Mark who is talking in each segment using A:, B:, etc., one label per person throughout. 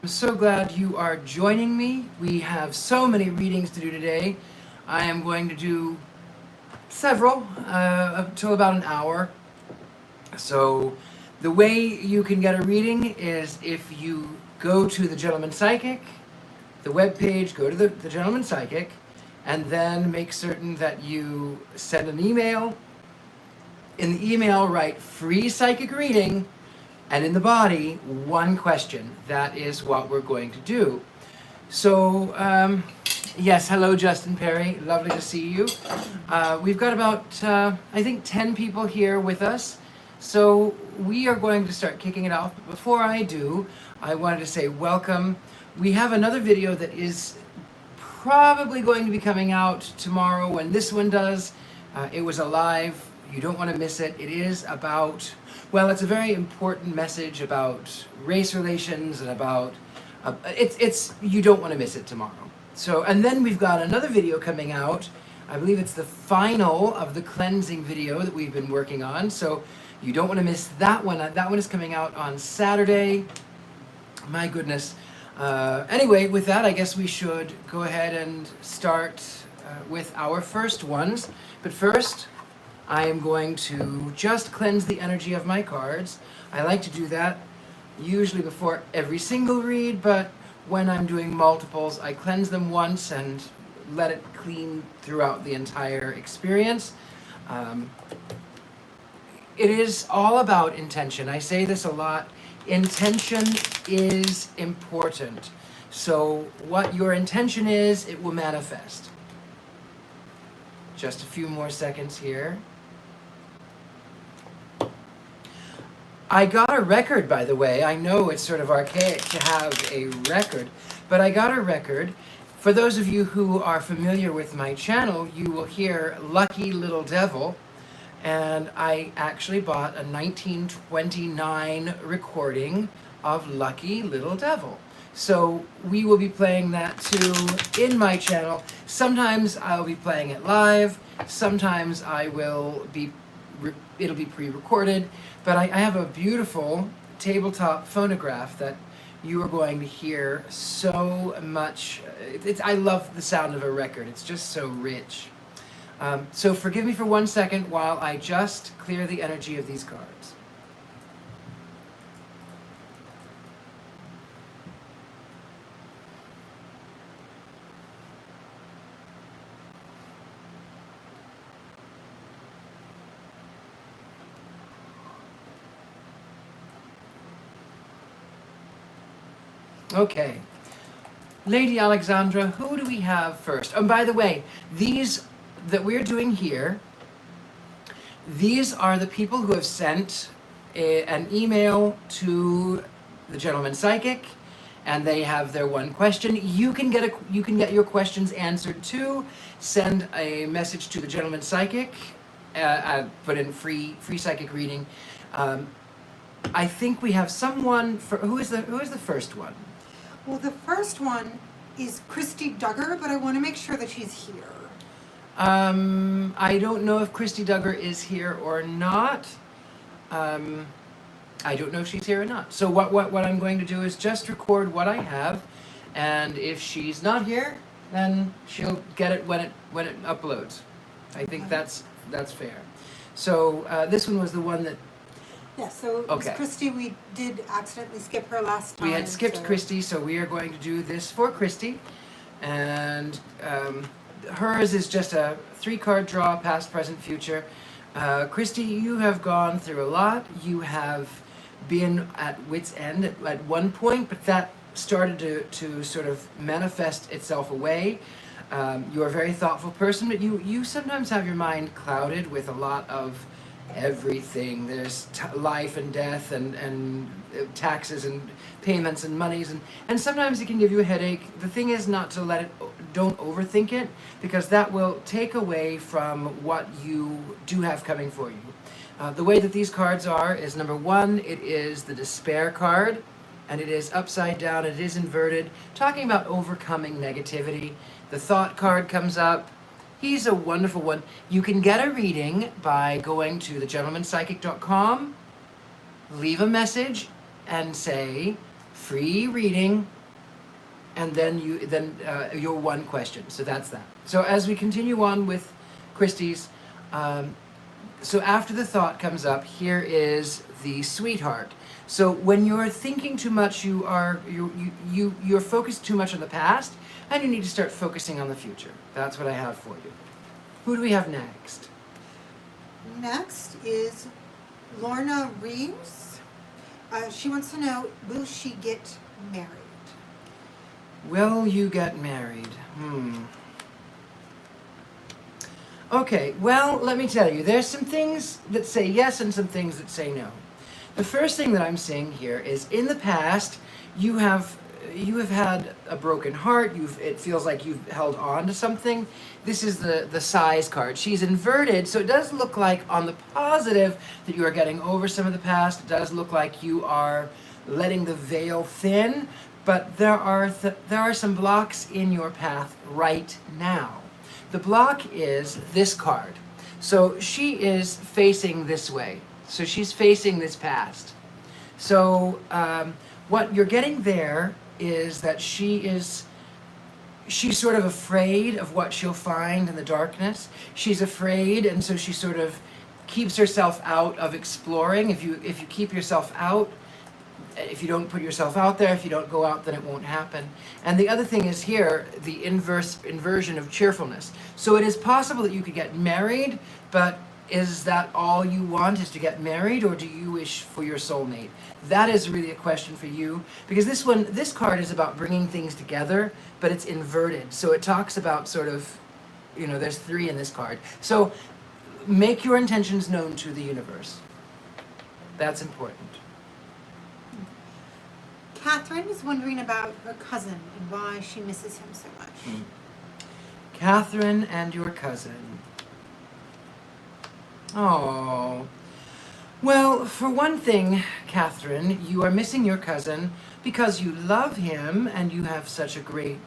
A: I'm so glad you are joining me. We have so many readings to do today. I am going to do several, up till about an hour. So the way you can get a reading is if you go to the Gentleman Psychic, the webpage, go to the Gentleman Psychic, and then make certain that you send an email. In the email, write free psychic reading, and in the body, one question. That is what we're going to do. So, yes, hello, Justin Perry. Lovely to see you. We've got about, I think, 10 people here with us. So we are going to start kicking it off. But before I do, I wanted to say welcome. We have another video that is probably going to be coming out tomorrow when this one does. It was a live. You don't want to miss it. It is about, well, it's a very important message about race relations and about, you don't want to miss it tomorrow. So, and then we've got another video coming out. I believe it's the final of the cleansing video that we've been working on. So you don't want to miss that one. That one is coming out on Saturday. My goodness. Anyway, with that, I guess we should go ahead and start with our first ones. But first, I am going to just cleanse the energy of my cards. I like to do that usually before every single read, but when I'm doing multiples, I cleanse them once and let it clean throughout the entire experience. It is all about intention. I say this a lot. Intention is important. So what your intention is, it will manifest. Just a few more seconds here. I got a record, by the way. I know it's sort of archaic to have a record, but I got a record. For those of you who are familiar with my channel, you will hear Lucky Little Devil, and I actually bought a 1929 recording of Lucky Little Devil. So we will be playing that too in my channel. Sometimes I'll be playing it live, sometimes I will be it'll be pre-recorded, but I have a beautiful tabletop phonograph that you are going to hear so much. I love the sound of a record. It's just so rich. So forgive me for 1 second while I just clear the energy of these cards. Okay, Lady Alexandra, who do we have first? And by the way, these that we're doing here, these are the people who have sent an email to the Gentleman Psychic, and they have their one question. You can get your questions answered too. Send a message to the Gentleman Psychic. Put in free psychic reading. I think we have someone for who is the first one?
B: Well, the first one is Christie Duggar, but I want to make sure that she's here.
A: I don't know if Christie Duggar is here or not. I don't know if she's here or not. So what I'm going to do is just record what I have, and if she's not here, then she'll get it when it uploads. I think that's fair. So this one was the one that.
B: Yeah, so it was Christie. We did accidentally skip her last time.
A: We had skipped Christie, so we are going to do this for Christie. And hers is just a 3-card draw, past, present, future. Christie, you have gone through a lot. You have been at wit's end at one point, but that started to sort of manifest itself away. You're a very thoughtful person, but you sometimes have your mind clouded with a lot of everything. There's life and death and taxes and payments and monies, and sometimes it can give you a headache. The thing is not to don't overthink it, because that will take away from what you do have coming for you. The way that these cards are is, number one, it is the despair card, and it is upside down, it is inverted, talking about overcoming negativity. The thought card comes up. He's a wonderful one. You can get a reading by going to thegentlemanpsychic.com, leave a message, and say, free reading, and then your one question. So that's that. So as we continue on with Christie's, so after the thought comes up, here is the sweetheart. So when you're thinking too much, you're focused too much on the past, and you need to start focusing on the future. That's what I have for you. Who do we have next?
B: Next is Lorna Reeves. She wants to know, will she get married?
A: Will you get married? Okay, well, let me tell you, there's some things that say yes and some things that say no. The first thing that I'm seeing here is in the past, you have had a broken heart. It feels like you've held on to something. This is the size card. She's inverted, so it does look like on the positive that you are getting over some of the past. It does look like you are letting the veil thin, but there are some blocks in your path right now. The block is this card. So she is facing this way. So she's facing this past. So what you're getting there is that she's sort of afraid of what she'll find in the darkness. She's afraid, and so she sort of keeps herself out of exploring. If you keep yourself out, if you don't put yourself out there, if you don't go out, then it won't happen. And the other thing is here, the inversion of cheerfulness. So it is possible that you could get married, but is that all you want, is to get married, or do you wish for your soulmate? That is really a question for you, because this card is about bringing things together, but it's inverted. So it talks about sort of, there's 3 in this card. So make your intentions known to the universe. That's important.
B: Catherine is wondering about her cousin and why she misses him so much.
A: Catherine and your cousin. Oh. Well, for one thing, Catherine, you are missing your cousin because you love him and you have such a great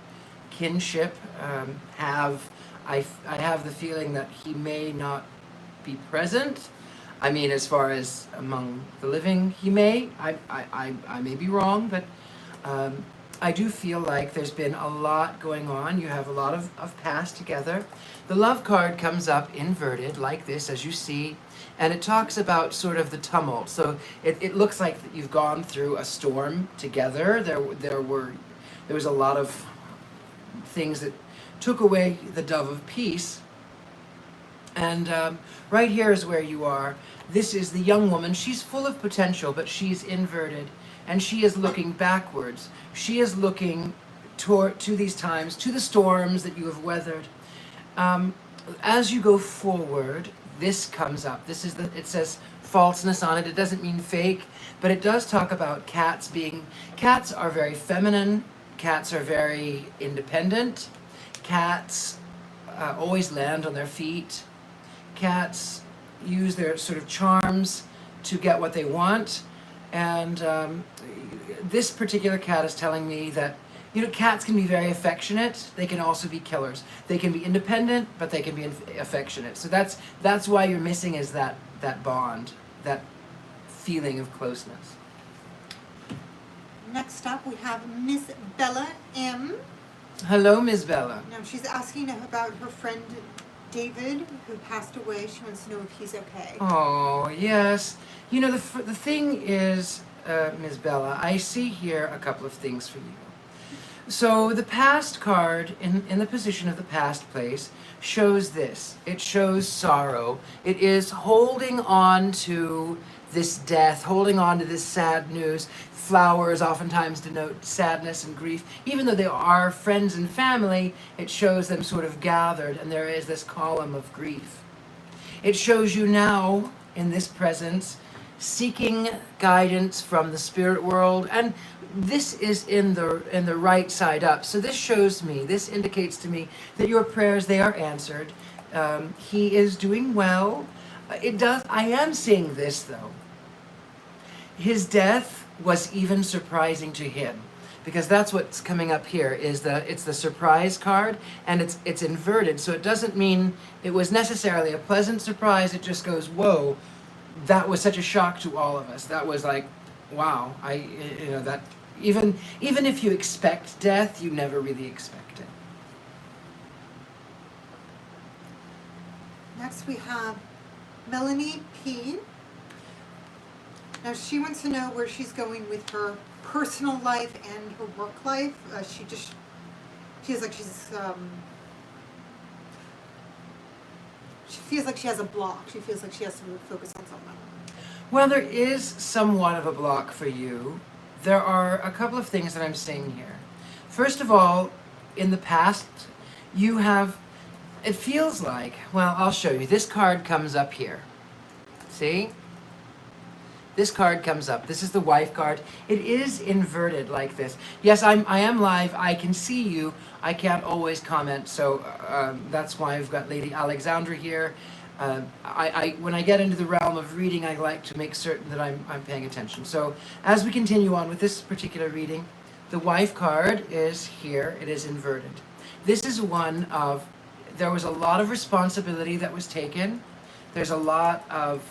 A: kinship. I have the feeling that he may not be present. I mean, as far as among the living, he may. I may be wrong, but I do feel like there's been a lot going on. You have a lot of past together. The love card comes up inverted like this, as you see, and it talks about sort of the tumult. So it looks like that you've gone through a storm together. There was a lot of things that took away the dove of peace. And right here is where you are. This is the young woman. She's full of potential, but she's inverted. And she is looking backwards. She is looking to these times, to the storms that you have weathered. As you go forward, this comes up. It says falseness on it. It doesn't mean fake, but it does talk about cats are very feminine. Cats are very independent. Cats always land on their feet. Cats use their sort of charms to get what they want. And this particular cat is telling me that, cats can be very affectionate. They can also be killers. They can be independent, but they can be affectionate. So that's why you're missing is that bond, that feeling of closeness.
B: Next up, we have Miss Bella M.
A: Hello, Miss Bella.
B: Now, she's asking about her friend David, who passed away. She wants to know if he's okay.
A: Oh, yes. The thing is, Ms. Bella, I see here a couple of things for you. So the past card in the position of the past place shows this. It shows sorrow. It is holding on to this death, holding on to this sad news. Flowers oftentimes denote sadness and grief. Even though they are friends and family, it shows them sort of gathered, and there is this column of grief. It shows you now, in this presence, seeking guidance from the spirit world, and this is in the right side up. So this indicates to me that your prayers, they are answered. He is doing well. I am seeing this though. His death was even surprising to him, because that's what's coming up here is it's the surprise card, and it's inverted. So it doesn't mean it was necessarily a pleasant surprise. It just goes, whoa, that was such a shock to all of us. That was like, wow, that Even if you expect death, you never really expect it.
B: Next we have Melanie P. Now she wants to know where she's going with her personal life and her work life. She just feels like she feels like she has a block. She feels like she has to focus on something.
A: Well, there is somewhat of a block for you. There are a couple of things that I'm seeing here. First of all, in the past, you have, it feels like, well, I'll show you. This card comes up here. See? This card comes up. This is the wife card. It is inverted like this. Yes, I am live. I can see you. I can't always comment, so that's why I've got Lady Alexandra here. When I get into the realm of reading, I like to make certain that I'm paying attention. So as we continue on with this particular reading, the wife card is here. It is inverted. This is one of, there was a lot of responsibility that was taken. There's a lot of,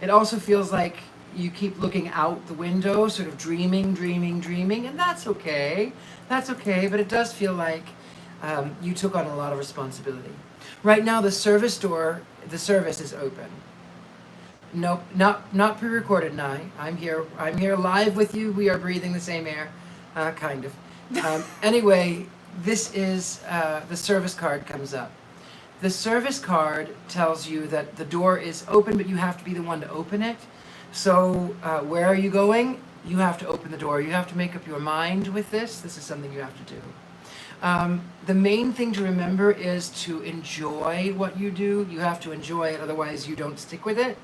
A: it also feels like you keep looking out the window, sort of dreaming, and that's okay. That's okay, but it does feel like you took on a lot of responsibility. Right now, the service door, the service is open. Nope, not pre-recorded now. I'm here live with you. We are breathing the same air, kind of. Anyway, this is, the service card comes up. The service card tells you that the door is open, but you have to be the one to open it. So where are you going? You have to open the door. You have to make up your mind with this. This is something you have to do. The main thing to remember is to enjoy what you do. You have to enjoy it, otherwise you don't stick with it.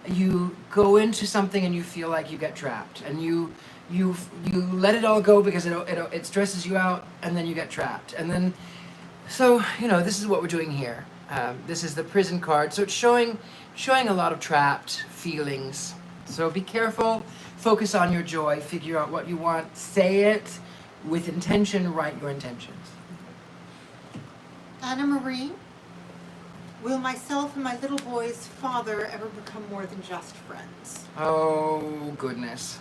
A: You go into something and you feel like you get trapped, and you let it all go because it stresses you out, and then you get trapped. And then, so, you know, this is what we're doing here. This is the prison card, so it's showing a lot of trapped feelings. So be careful, focus on your joy, figure out what you want, say it with intention, write your intentions.
B: Annamarie, will myself and my little boy's father ever become more than just friends?
A: Oh, goodness.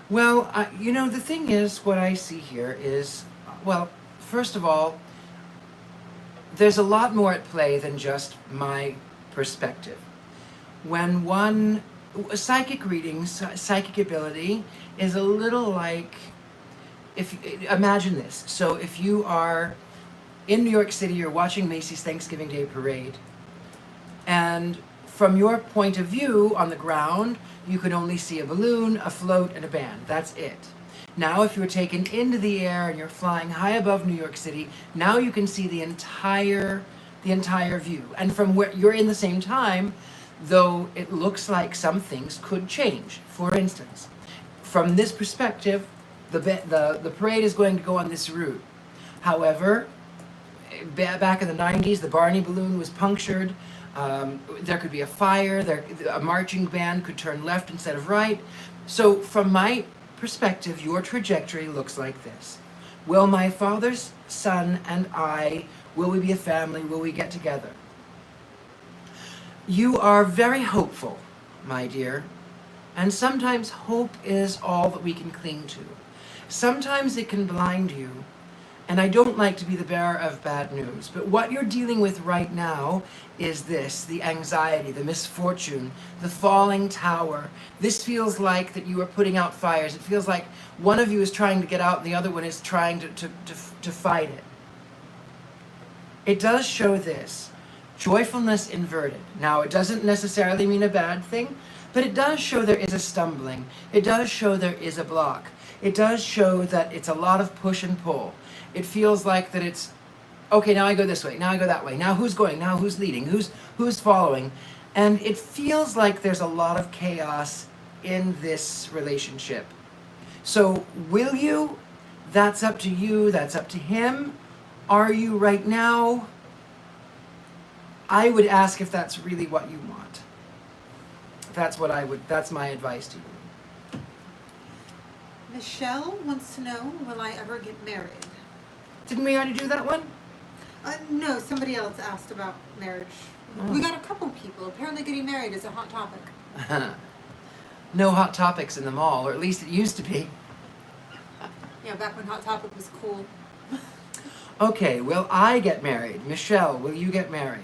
A: Well, you know, the thing is, what I see here is, well, first of all, there's a lot more at play than just my perspective. When one, psychic readings, psychic ability is a little like, imagine this. So if you are in New York City, you're watching Macy's Thanksgiving Day Parade, and from your point of view on the ground, you can only see a balloon, a float, and a band. That's it. Now, if you're taken into the air and you're flying high above New York City, now you can see the entire view. And from where you're in the same time, though it looks like some things could change. For instance, from this perspective, the parade is going to go on this route. However, back in the 90s, the Barney balloon was punctured. There could be a fire. A marching band could turn left instead of right. So from my perspective, your trajectory looks like this. Will my father's son and I, will we be a family? Will we get together? You are very hopeful, my dear. And sometimes hope is all that we can cling to. Sometimes it can blind you. And I don't like to be the bearer of bad news, but what you're dealing with right now is this, the anxiety, the misfortune, the falling tower. This feels like that you are putting out fires. It feels like one of you is trying to get out and the other one is trying to fight it. It does show this, joyfulness inverted. Now, it doesn't necessarily mean a bad thing, but it does show there is a stumbling. It does show there is a block. It does show that it's a lot of push and pull. It feels like that it's, okay, now I go this way, now I go that way, now who's going, now who's leading, who's following. And it feels like there's a lot of chaos in this relationship. So will you? That's up to you, that's up to him. Are you right now? I would ask if that's really what you want. That's my advice to you.
B: Michelle wants to know, will I ever get married?
A: Didn't we already do that one?
B: No, somebody else asked about marriage.
A: Oh.
B: We got a couple people. Apparently getting married is a hot topic.
A: No hot topics in the mall, or at least it used to be.
B: Yeah, back when Hot Topic was cool.
A: Okay, will I get married? Michelle, will you get married?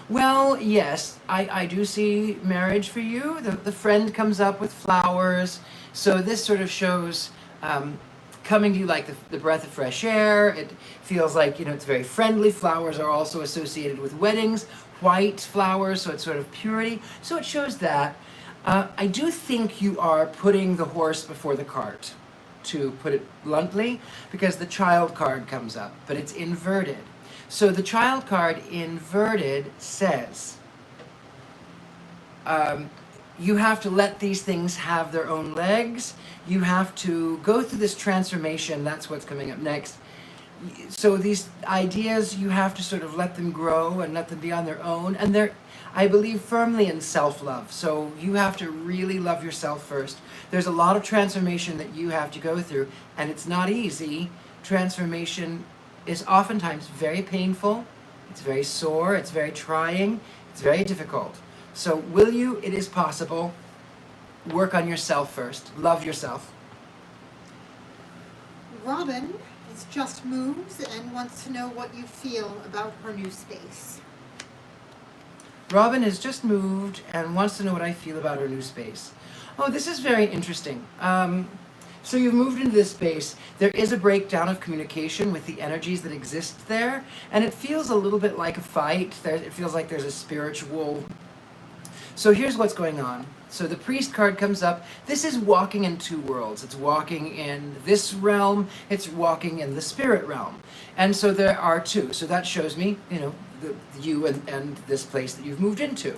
A: Well, yes, I do see marriage for you. The friend comes up with flowers. So this sort of shows coming to you like the breath of fresh air. It feels like, it's very friendly. Flowers are also associated with weddings. White flowers, so it's sort of purity. So it shows that. I do think you are putting the horse before the cart, to put it bluntly, because the child card comes up, but it's inverted. So the child card inverted says, you have to let these things have their own legs. You have to go through this transformation. That's what's coming up next. So these ideas, you have to sort of let them grow and let them be on their own. And they're, I believe firmly in self-love. So you have to really love yourself first. There's a lot of transformation that you have to go through, and it's not easy. Transformation is oftentimes very painful. It's very sore. It's very trying. It's very difficult. So will you? It is possible. Work on yourself first. Love yourself.
B: Robin has just moved and wants to know what you feel about her new space.
A: Robin has just moved and wants to know what I feel about her new space. Oh, this is very interesting. So you've moved into this space. There is a breakdown of communication with the energies that exist there, and it feels a little bit like a fight. It feels like there's a spiritual... So here's what's going on. So the priest card comes up. This is walking in two worlds. It's walking in this realm. It's walking in the spirit realm. And so there are two. So that shows me, you and this place that you've moved into.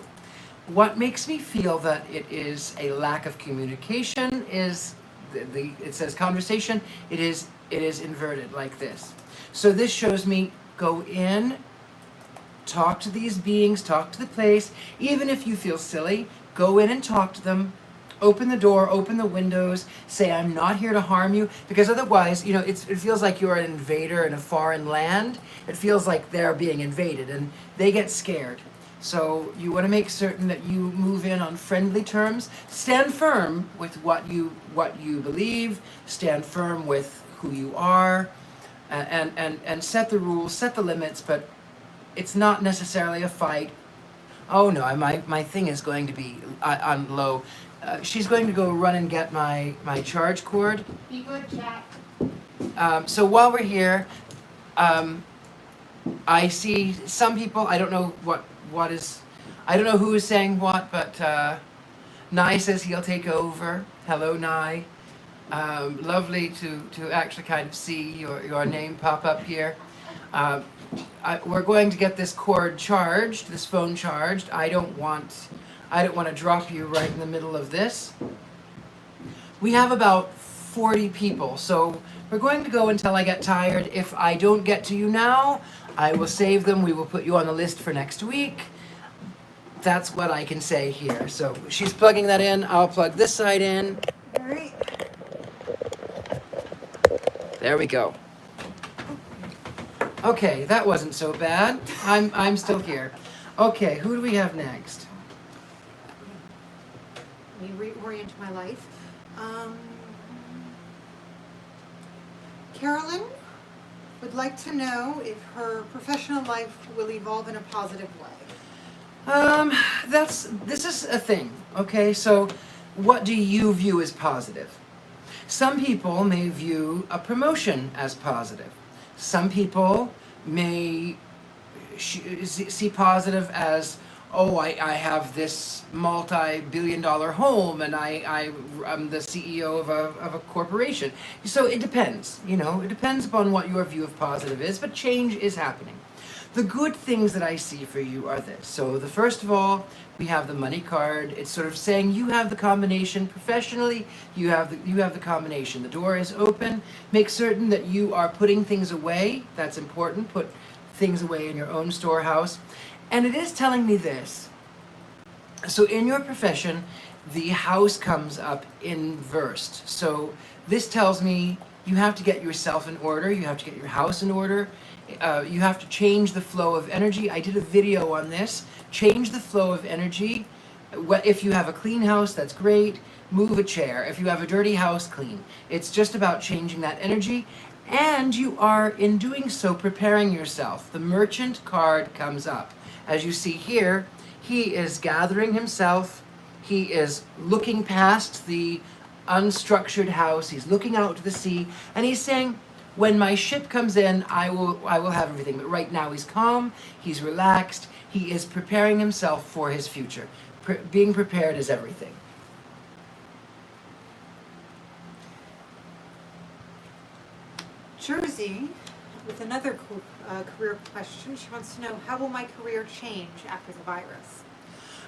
A: What makes me feel that it is a lack of communication is it says conversation. It is inverted like this. So this shows me go in, talk to these beings, talk to the place. Even if you feel silly, go in and talk to them. Open the door, open the windows, say, I'm not here to harm you, because otherwise, it feels like you're an invader in a foreign land. It feels like they're being invaded, and they get scared. So you want to make certain that you move in on friendly terms. Stand firm with what you believe. Stand firm with who you are, and set the rules, set the limits, but it's not necessarily a fight. Oh no, my thing is going to be on low. She's going to go run and get my charge cord.
B: Be good, chat.
A: So while we're here, I see some people. I don't know I don't know who is saying what, but Nye says he'll take over. Hello, Nye. Lovely to actually kind of see your name pop up here. We're going to get this cord charged, this phone charged. I don't want to drop you right in the middle of this. We have about 40 people, so we're going to go until I get tired. If I don't get to you now, I will save them. We will put you on the list for next week. That's what I can say here. So she's plugging that in. I'll plug this side in.
B: All right.
A: There we go. Okay, that wasn't so bad. I'm still here. Okay, who do we have next?
B: Let me reorient my life. Carolyn would like to know if her professional life will evolve in a positive way.
A: This is a thing, okay? So what do you view as positive? Some people may view a promotion as positive. Some people may see positive as, oh, I have this multi-billion-dollar home, and I'm the CEO of a corporation. So it depends, it depends upon what your view of positive is, but change is happening. The good things that I see for you are this. So the first of all, we have the money card. It's sort of saying you have the combination professionally. You have the combination. The door is open. Make certain that you are putting things away. That's important. Put things away in your own storehouse. And it is telling me this. So in your profession, the house comes up inversed. So this tells me you have to get yourself in order. You have to get your house in order. You have to change the flow of energy. I did a video on this. Change the flow of energy. If you have a clean house, that's great. move a chair. If you have a dirty house, clean. It's just about changing that energy, and you are, in doing so, preparing yourself. The merchant card comes up. As you see here, he is gathering himself. He is looking past the unstructured house. He's looking out to the sea, and he's saying, when my ship comes in, I will have everything. But right now he's calm, he's relaxed, he is preparing himself for his future. Being prepared is everything.
B: Jerzy, with another career question, she wants to know, how will my career change after the virus?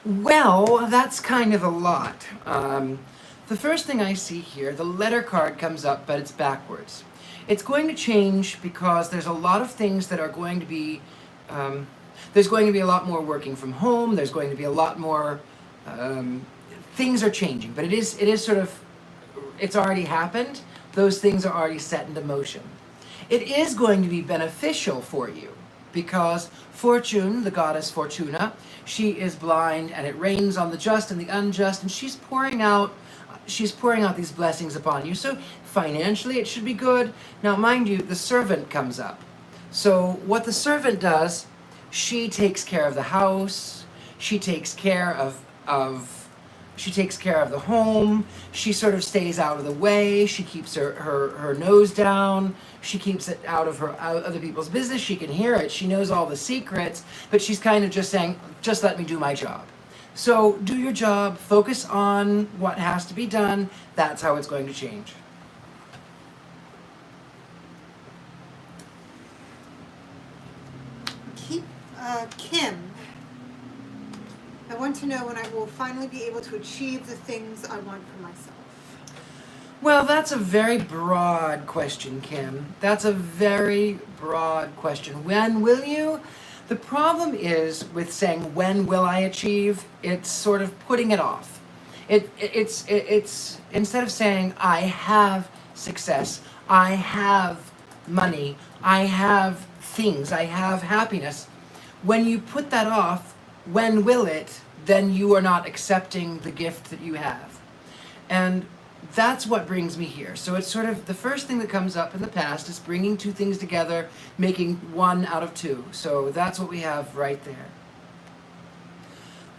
A: Well, that's kind of a lot. The first thing I see here, the letter card comes up, but it's backwards. It's going to change because there's a lot of things that are going to be, there's going to be a lot more working from home, there's going to be a lot more, things are changing, but it is sort of, it's already happened. Those things are already set into motion. It is going to be beneficial for you because Fortune, the goddess Fortuna, she is blind, and it rains on the just and the unjust, and she's pouring out these blessings upon you. So financially it should be good. Now mind you, the servant comes up. So what the servant does, she takes care of the house, she takes care of the home, she sort of stays out of the way, she keeps her nose down, she keeps it out of other people's business, she can hear it, she knows all the secrets, but she's kind of just saying, just let me do my job. So do your job, focus on what has to be done, that's how it's going to change.
B: Kim, I want to know when I will finally be able to achieve the things I want for myself.
A: Well, that's a very broad question, Kim. That's a very broad question. When will you? The problem is with saying, when will I achieve? It's sort of putting it off. It's instead of saying, I have success, I have money, I have things, I have happiness. When you put that off, when will it, then you are not accepting the gift that you have. And that's what brings me here. So it's sort of the first thing that comes up in the past is bringing two things together, making one out of two. So that's what we have right there.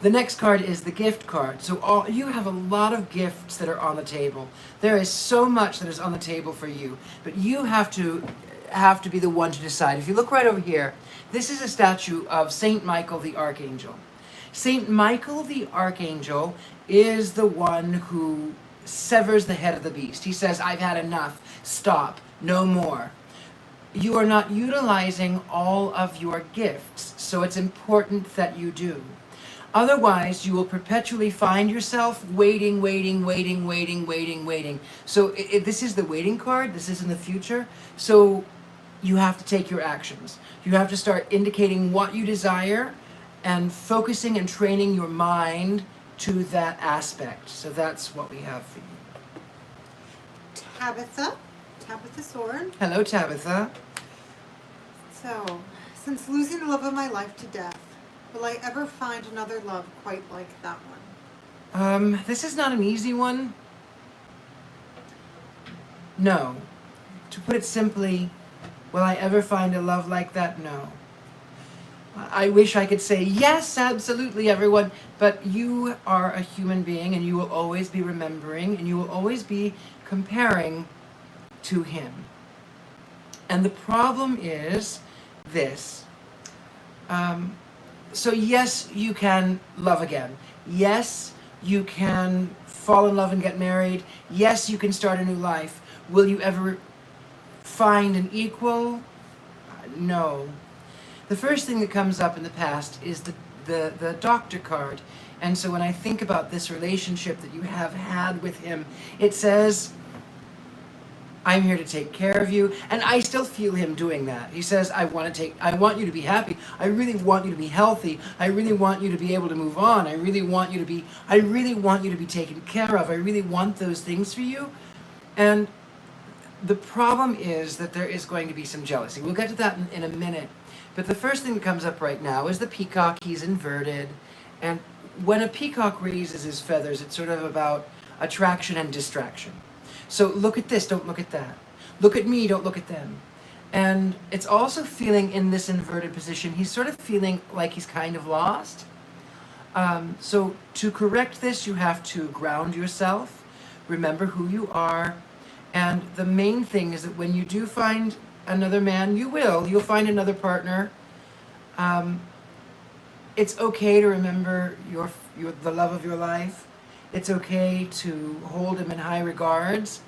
A: The next card is the gift card. So you have a lot of gifts that are on the table. There is so much that is on the table for you, but you have to be the one to decide. If you look right over here, this is a statue of Saint Michael the Archangel. Saint Michael the Archangel is the one who severs the head of the beast. He says, I've had enough, stop, no more. You are not utilizing all of your gifts, so it's important that you do. Otherwise, you will perpetually find yourself waiting. So this is the waiting card, this is in the future, so you have to take your actions. You have to start indicating what you desire and focusing and training your mind to that aspect. So that's what we have for you.
B: Tabitha Soren.
A: Hello, Tabitha.
B: So, since losing the love of my life to death, will I ever find another love quite like that one?
A: This is not an easy one. No. To put it simply, will I ever find a love like that? No. I wish I could say, yes, absolutely, everyone, but you are a human being, and you will always be remembering, and you will always be comparing to him. And the problem is this. So yes, you can love again. Yes, you can fall in love and get married. Yes, you can start a new life. Will you ever find an equal? No. The first thing that comes up in the past is the doctor card. And so when I think about this relationship that you have had with him, it says, I'm here to take care of you. And I still feel him doing that. He says, I want you to be happy. I really want you to be healthy. I really want you to be able to move on. I really want you to be taken care of. I really want those things for you. And the problem is that there is going to be some jealousy. We'll get to that in a minute. But the first thing that comes up right now is the peacock. He's inverted. And when a peacock raises his feathers, it's sort of about attraction and distraction. So look at this, don't look at that. Look at me, don't look at them. And it's also feeling in this inverted position, he's sort of feeling like he's kind of lost. So to correct this, you have to ground yourself, remember who you are, and the main thing is that when you do find another man, you'll find another partner. It's okay to remember the love of your life. It's okay to hold him in high regards.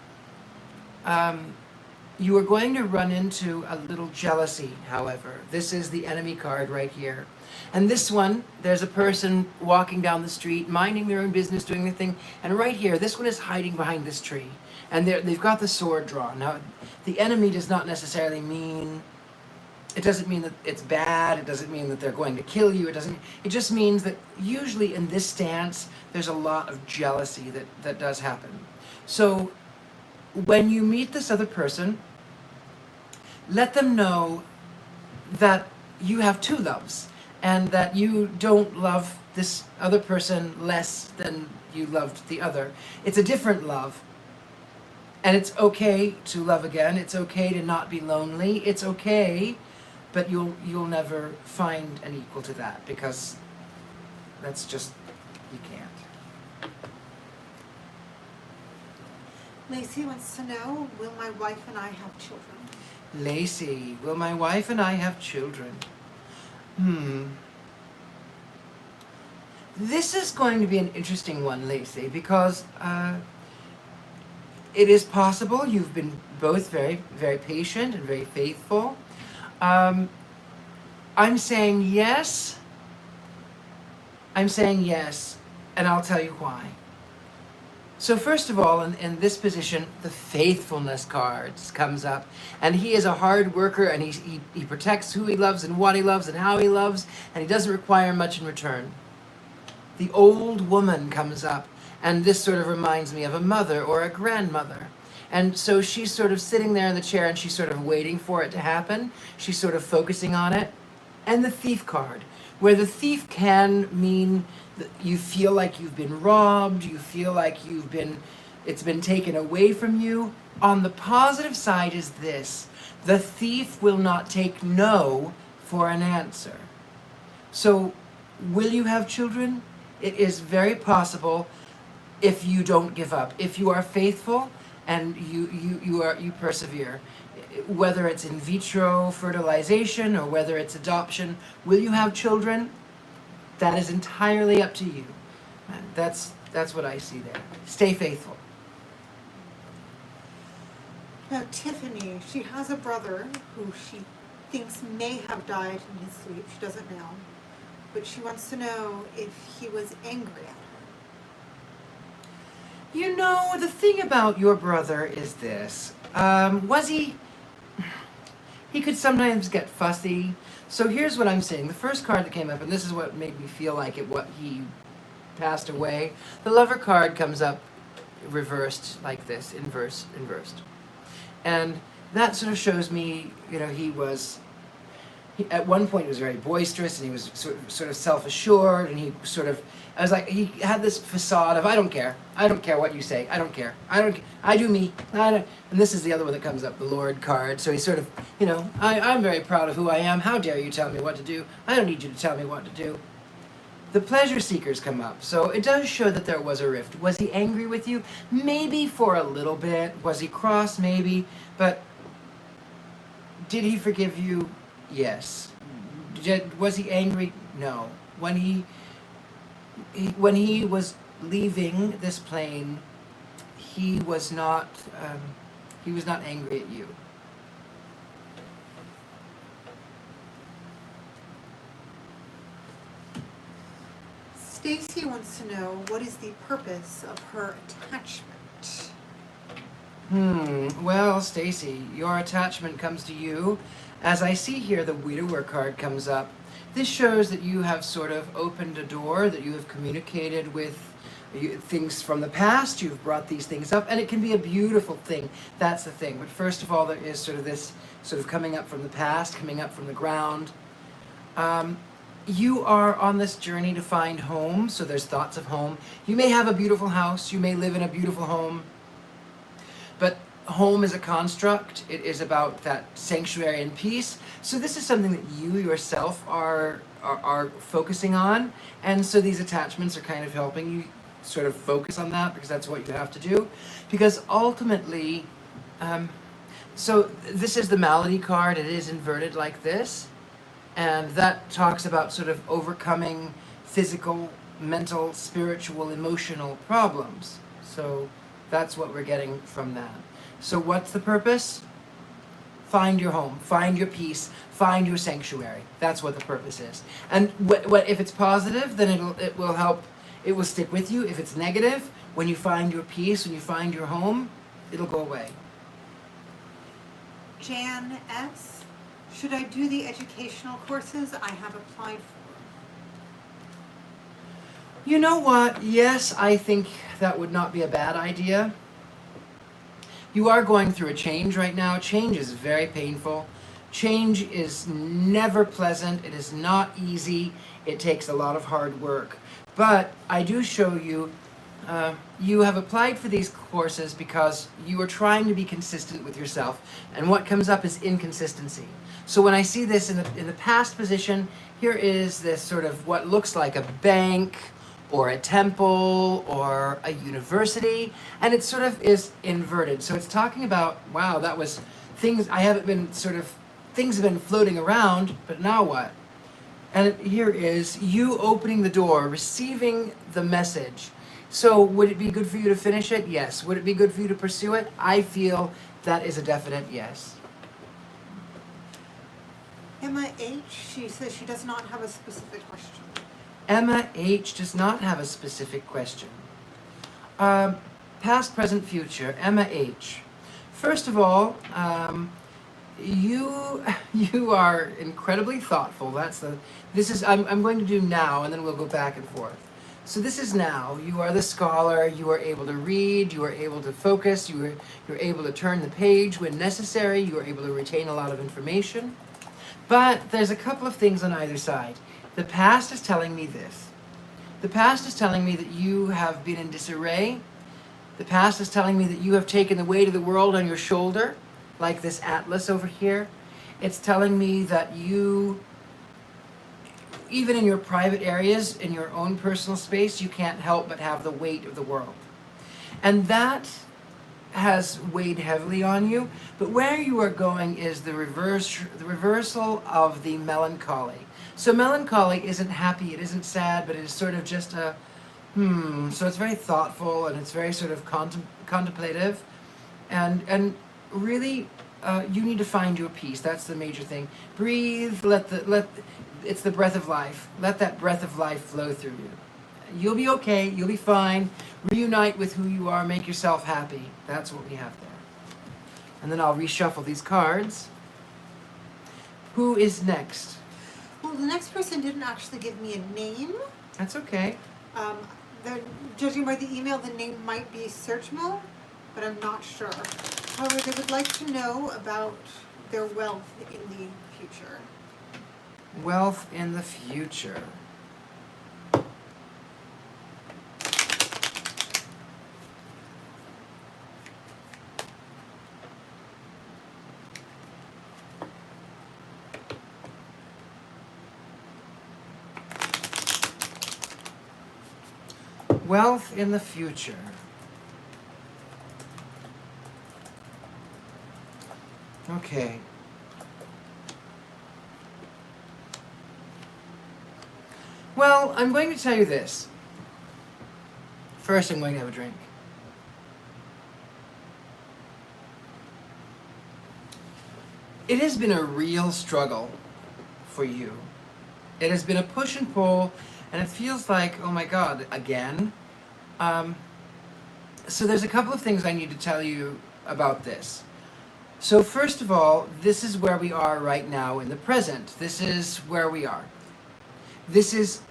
A: You are going to run into a little jealousy, however. This is the enemy card right here. And this one, there's a person walking down the street, minding their own business, doing their thing. And right here, this one is hiding behind this tree. And they've got the sword drawn. Now, the enemy does not necessarily mean, it doesn't mean that it's bad. It doesn't mean that they're going to kill you. It just means that usually in this stance, there's a lot of jealousy that does happen. So when you meet this other person, let them know that you have two loves and that you don't love this other person less than you loved the other. It's a different love. And it's okay to love again. It's okay to not be lonely. It's okay, but you'll never find an equal to that because that's just, you can't.
B: Lacy wants to know, will my wife and I have children?
A: Lacy, will my wife and I have children? This is going to be an interesting one, Lacy, because it is possible you've been both very, very patient and very faithful. I'm saying yes. I'm saying yes, and I'll tell you why. So first of all, in this position, the faithfulness cards comes up, and he is a hard worker, and he protects who he loves and what he loves and how he loves, and he doesn't require much in return. The old woman comes up, and this sort of reminds me of a mother or a grandmother. And so she's sort of sitting there in the chair, and she's sort of waiting for it to happen. She's sort of focusing on it. And the thief card, where the thief can mean that you feel like you've been robbed, you feel like it's been taken away from you. On the positive side is this: the thief will not take no for an answer. So, will you have children? It is very possible if you don't give up, if you are faithful and you persevere. Whether it's in vitro fertilization or whether it's adoption, will you have children? That is entirely up to you. And that's what I see there. Stay faithful.
B: Now Tiffany, she has a brother who she thinks may have died in his sleep. She doesn't know. But she wants to know if he was angry at her.
A: You know, the thing about your brother is this. Was he could sometimes get fussy. So here's what I'm saying. The first card that came up, and this is what made me feel like he passed away. The lover card comes up reversed like this, inversed. And that sort of shows me, at one point he was very boisterous and he was sort of self-assured, and he had this facade of, I don't care what you say, I don't care, I do me, and this is the other one that comes up, the Lord card. So he's sort of, I'm very proud of who I am, how dare you tell me what to do, I don't need you to tell me what to do. The pleasure seekers come up, so it does show that there was a rift. Was he angry with you? Maybe for a little bit. Was he cross? Maybe. But did he forgive you? Yes. Was he angry? No. When he was leaving this plane, he was not angry at you.
B: Stacey wants to know, what is the purpose of her attachment?
A: Well, Stacey, your attachment comes to you. As I see here, the widower card comes up. This shows that you have sort of opened a door, that you have communicated with things from the past, you've brought these things up, and it can be a beautiful thing. That's the thing. But first of all, there is sort of this sort of coming up from the past, coming up from the ground. you are on this journey to find home, so there's thoughts of home. You may have a beautiful house, you may live in a beautiful home, but home is a construct. It is about that sanctuary and peace. So this is something that you yourself are focusing on, and so these attachments are kind of helping you sort of focus on that, because that's what you have to do. Because ultimately, so this is the malady card. It is inverted like this, and that talks about sort of overcoming physical, mental, spiritual, emotional problems. So that's what we're getting from that. So what's the purpose? Find your home, find your peace, find your sanctuary. That's what the purpose is. And what if it's positive, then it will help. It will stick with you. If it's negative, when you find your peace, when you find your home, it'll go away.
B: Jan S. Should I do the educational courses I have applied for?
A: You know what? Yes, I think that would not be a bad idea. You are going through a change right now. Change is very painful. Change is never pleasant. It is not easy. It takes a lot of hard work. But I do show you, you have applied for these courses because you are trying to be consistent with yourself. And what comes up is inconsistency. So when I see this in the past position, here is this sort of what looks like a bank, or a temple, or a university, and it sort of is inverted. So it's talking about, wow, that was things, things have been floating around, but now what? And here is you opening the door, receiving the message. So would it be good for you to finish it? Yes. Would it be good for you to pursue it? I feel that is a definite yes.
B: Emma H., she says she does not have a specific question.
A: Emma H. does not have a specific question. Past, present, future. Emma H. First of all, you are incredibly thoughtful. I'm going to do now, and then we'll go back and forth. So this is now. You are the scholar. You are able to read. You are able to focus. You're able to turn the page when necessary. You are able to retain a lot of information. But there's a couple of things on either side. The past is telling me this. The past is telling me that you have been in disarray. The past is telling me that you have taken the weight of the world on your shoulder, like this atlas over here. It's telling me that you, even in your private areas, in your own personal space, you can't help but have the weight of the world. And that has weighed heavily on you. But where you are going is the reversal of the melancholy. So melancholy isn't happy, it isn't sad, but it is sort of just a, So it's very thoughtful, and it's very sort of contemplative. And really, you need to find your peace. That's the major thing. Breathe, it's the breath of life. Let that breath of life flow through you. You'll be okay, you'll be fine. Reunite with who you are, make yourself happy. That's what we have there. And then I'll reshuffle these cards. Who is next?
B: Well, the next person didn't actually give me a name.
A: That's okay.
B: Judging by the email, the name might be searchable, but I'm not sure. However, they would like to know about their wealth in the future.
A: Wealth in the future. Wealth in the future. Okay. Well, I'm going to tell you this. First, I'm going to have a drink. It has been a real struggle for you. It has been a push and pull, and it feels like, oh my God, again. So there's a couple of things I need to tell you about this. So first of all, this is where we are right now in the present. This is where we are. This is...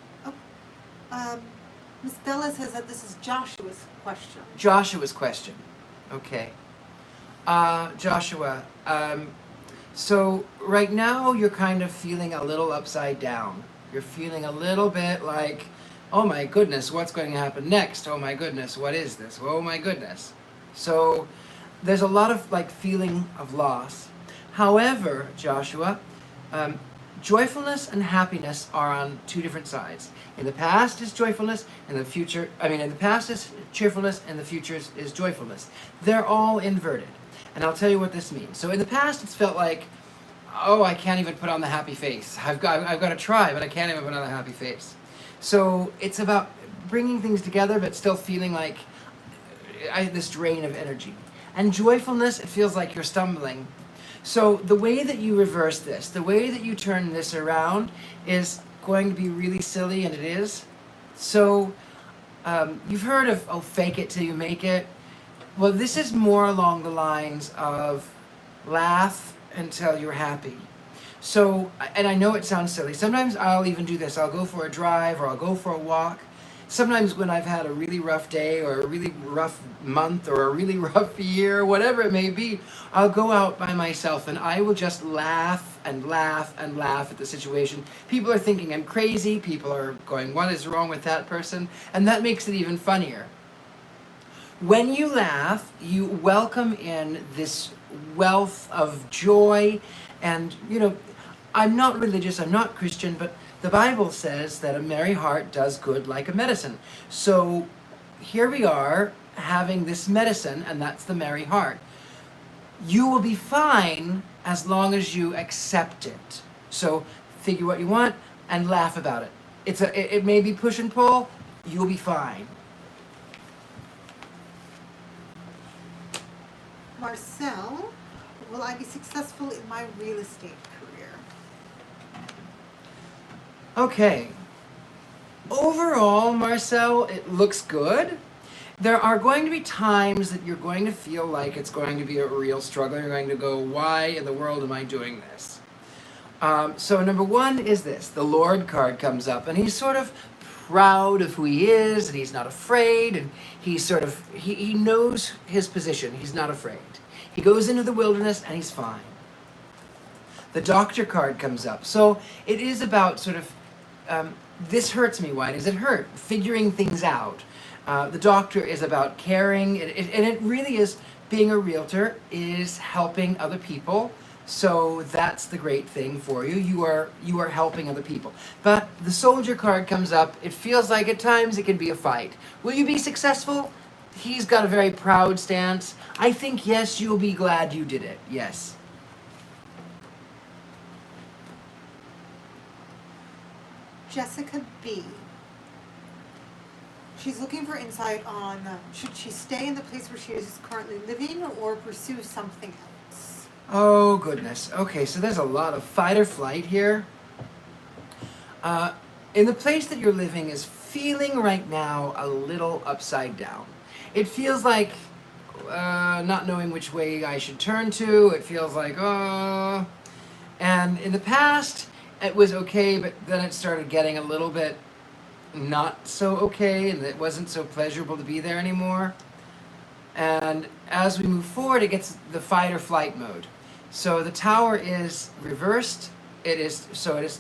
B: Miss Della says that this is Joshua's question.
A: Joshua's question. Okay. Joshua, so right now you're kind of feeling a little upside down. You're feeling a little bit like, oh my goodness, what's going to happen next? Oh my goodness, what is this? Oh my goodness. So there's a lot of like feeling of loss. However, Joshua, joyfulness and happiness are on two different sides. In the past is joyfulness, in the future, in the past is cheerfulness, and the future is joyfulness. They're all inverted. And I'll tell you what this means. So in the past, it's felt like, oh, I can't even put on the happy face. I've got to try, but I can't even put on the happy face. So it's about bringing things together, but still feeling like this drain of energy. And joyfulness, it feels like you're stumbling. So the way that you reverse this, the way that you turn this around is going to be really silly, and it is. So you've heard of, oh, fake it till you make it. Well, this is more along the lines of laugh until you're happy. So, and I know it sounds silly. Sometimes I'll even do this. I'll go for a drive or I'll go for a walk. Sometimes when I've had a really rough day or a really rough month or a really rough year, whatever it may be, I'll go out by myself and I will just laugh and laugh and laugh at the situation. People are thinking I'm crazy. People are going, what is wrong with that person? And that makes it even funnier. When you laugh, you welcome in this wealth of joy. And, you know, I'm not religious, I'm not Christian, but the Bible says that a merry heart does good like a medicine. So here we are having this medicine, and that's the merry heart. You will be fine as long as you accept it. So figure what you want and laugh about it. It may be push and pull, you'll be fine.
B: Marcel, will I be successful in my real estate career?
A: Okay. Overall, Marcel, it looks good. There are going to be times that you're going to feel like it's going to be a real struggle. You're going to go, why in the world am I doing this? So number one is this. The Lord card comes up, and he's sort of proud of who he is, and he's not afraid, and he's sort of, he knows his position. He's not afraid. He goes into the wilderness, and he's fine. The Doctor card comes up. So it is about sort of, this hurts me. Why does it hurt? Figuring things out. The Doctor is about caring, and it really is, being a realtor is helping other people. So that's the great thing for you. You are helping other people. But the Soldier card comes up. It feels like at times it can be a fight. Will you be successful? He's got a very proud stance. I think, yes, you'll be glad you did it. Yes.
B: Jessica B. She's looking for insight on should she stay in the place where she is currently living or pursue something else?
A: Oh, goodness. Okay, so there's a lot of fight or flight here. In the place that you're living is feeling right now a little upside down. It feels like not knowing which way I should turn to. It feels like, oh. And in the past, it was okay, but then it started getting a little bit not so okay, and it wasn't so pleasurable to be there anymore. And as we move forward, it gets the fight or flight mode. So the Tower is reversed. It is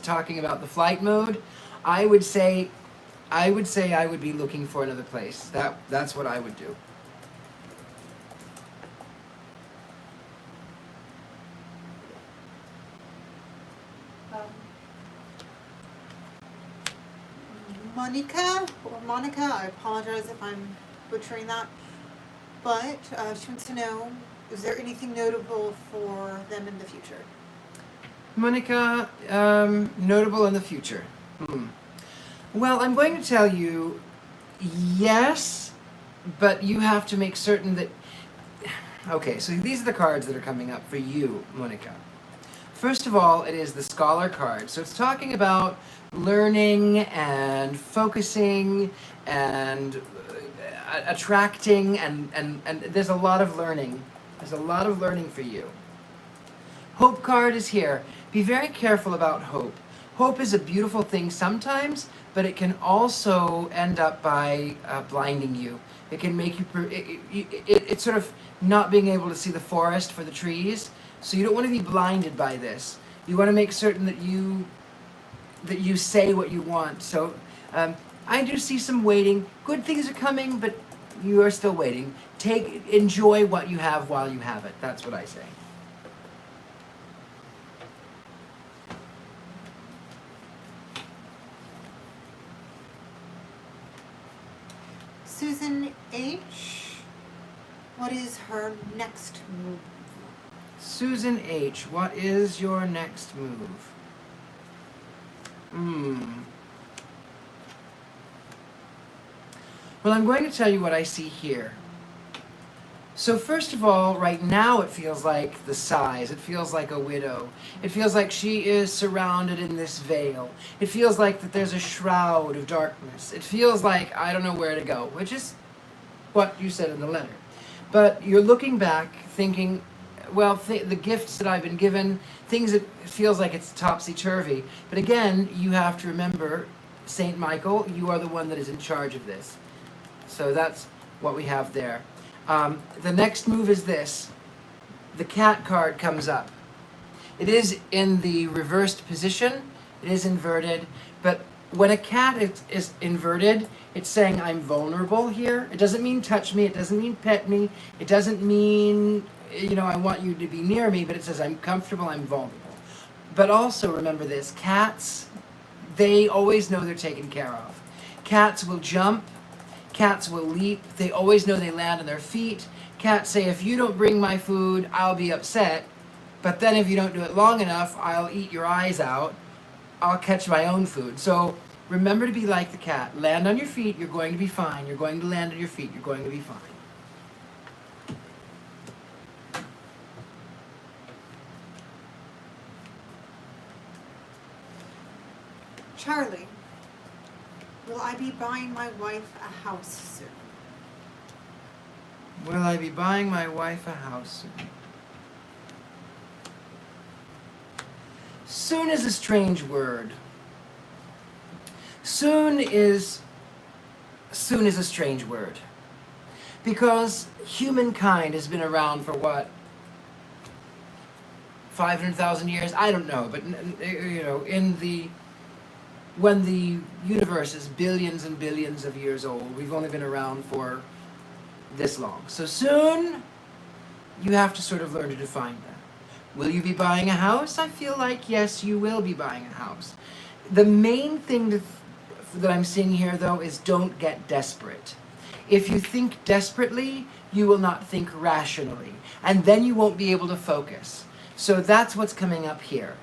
A: talking about the flight mode. I would say I would be looking for another place. That's what I would do.
B: Monica, I apologize if I'm butchering that, but she wants to know, is there anything notable for them in the future?
A: Monica, notable in the future. Well, I'm going to tell you, yes, but you have to make certain that... Okay, so these are the cards that are coming up for you, Monica. First of all, it is the Scholar card. So it's talking about learning and focusing and attracting, and there's a lot of learning. There's a lot of learning for you. Hope card is here. Be very careful about hope. Hope is a beautiful thing sometimes, but it can also end up by blinding you. It can make you, it's sort of not being able to see the forest for the trees. So you don't want to be blinded by this. You want to make certain that you that you say what you want. So I do see some waiting. Good things are coming, but you are still waiting. Enjoy what you have while you have it. That's what I say.
B: Susan H., what is her next move?
A: Susan H., what is your next move? Well, I'm going to tell you what I see here. So first of all, right now it feels like the size. It feels like a widow. It feels like she is surrounded in this veil. It feels like that there's a shroud of darkness. It feels like I don't know where to go, which is what you said in the letter. But you're looking back thinking, well, the gifts that I've been given, things that it feels like it's topsy-turvy. But again, you have to remember, Saint Michael, you are the one that is in charge of this. So that's what we have there. The next move is this. The cat card comes up. It is in the reversed position. It is inverted. But when a cat is inverted, it's saying I'm vulnerable here. It doesn't mean touch me. It doesn't mean pet me. It doesn't mean, I want you to be near me. But it says I'm comfortable, I'm vulnerable. But also remember this. Cats, they always know they're taken care of. Cats will jump. Cats will leap. They always know they land on their feet. Cats say, if you don't bring my food, I'll be upset. But then if you don't do it long enough, I'll eat your eyes out. I'll catch my own food. So remember to be like the cat. Land on your feet. You're going to be fine. You're going to land on your feet. You're going to be fine.
B: Charlie, will I be buying my wife a house soon?
A: Will I be buying my wife a house soon? Soon is a strange word. Soon is a strange word. Because humankind has been around for what? 500,000 years? I don't know, but when the universe is billions and billions of years old, we've only been around for this long. So soon, you have to sort of learn to define that. Will you be buying a house? I feel like, yes, you will be buying a house. The main thing that I'm seeing here, though, is don't get desperate. If you think desperately, you will not think rationally. And then you won't be able to focus. So that's what's coming up here.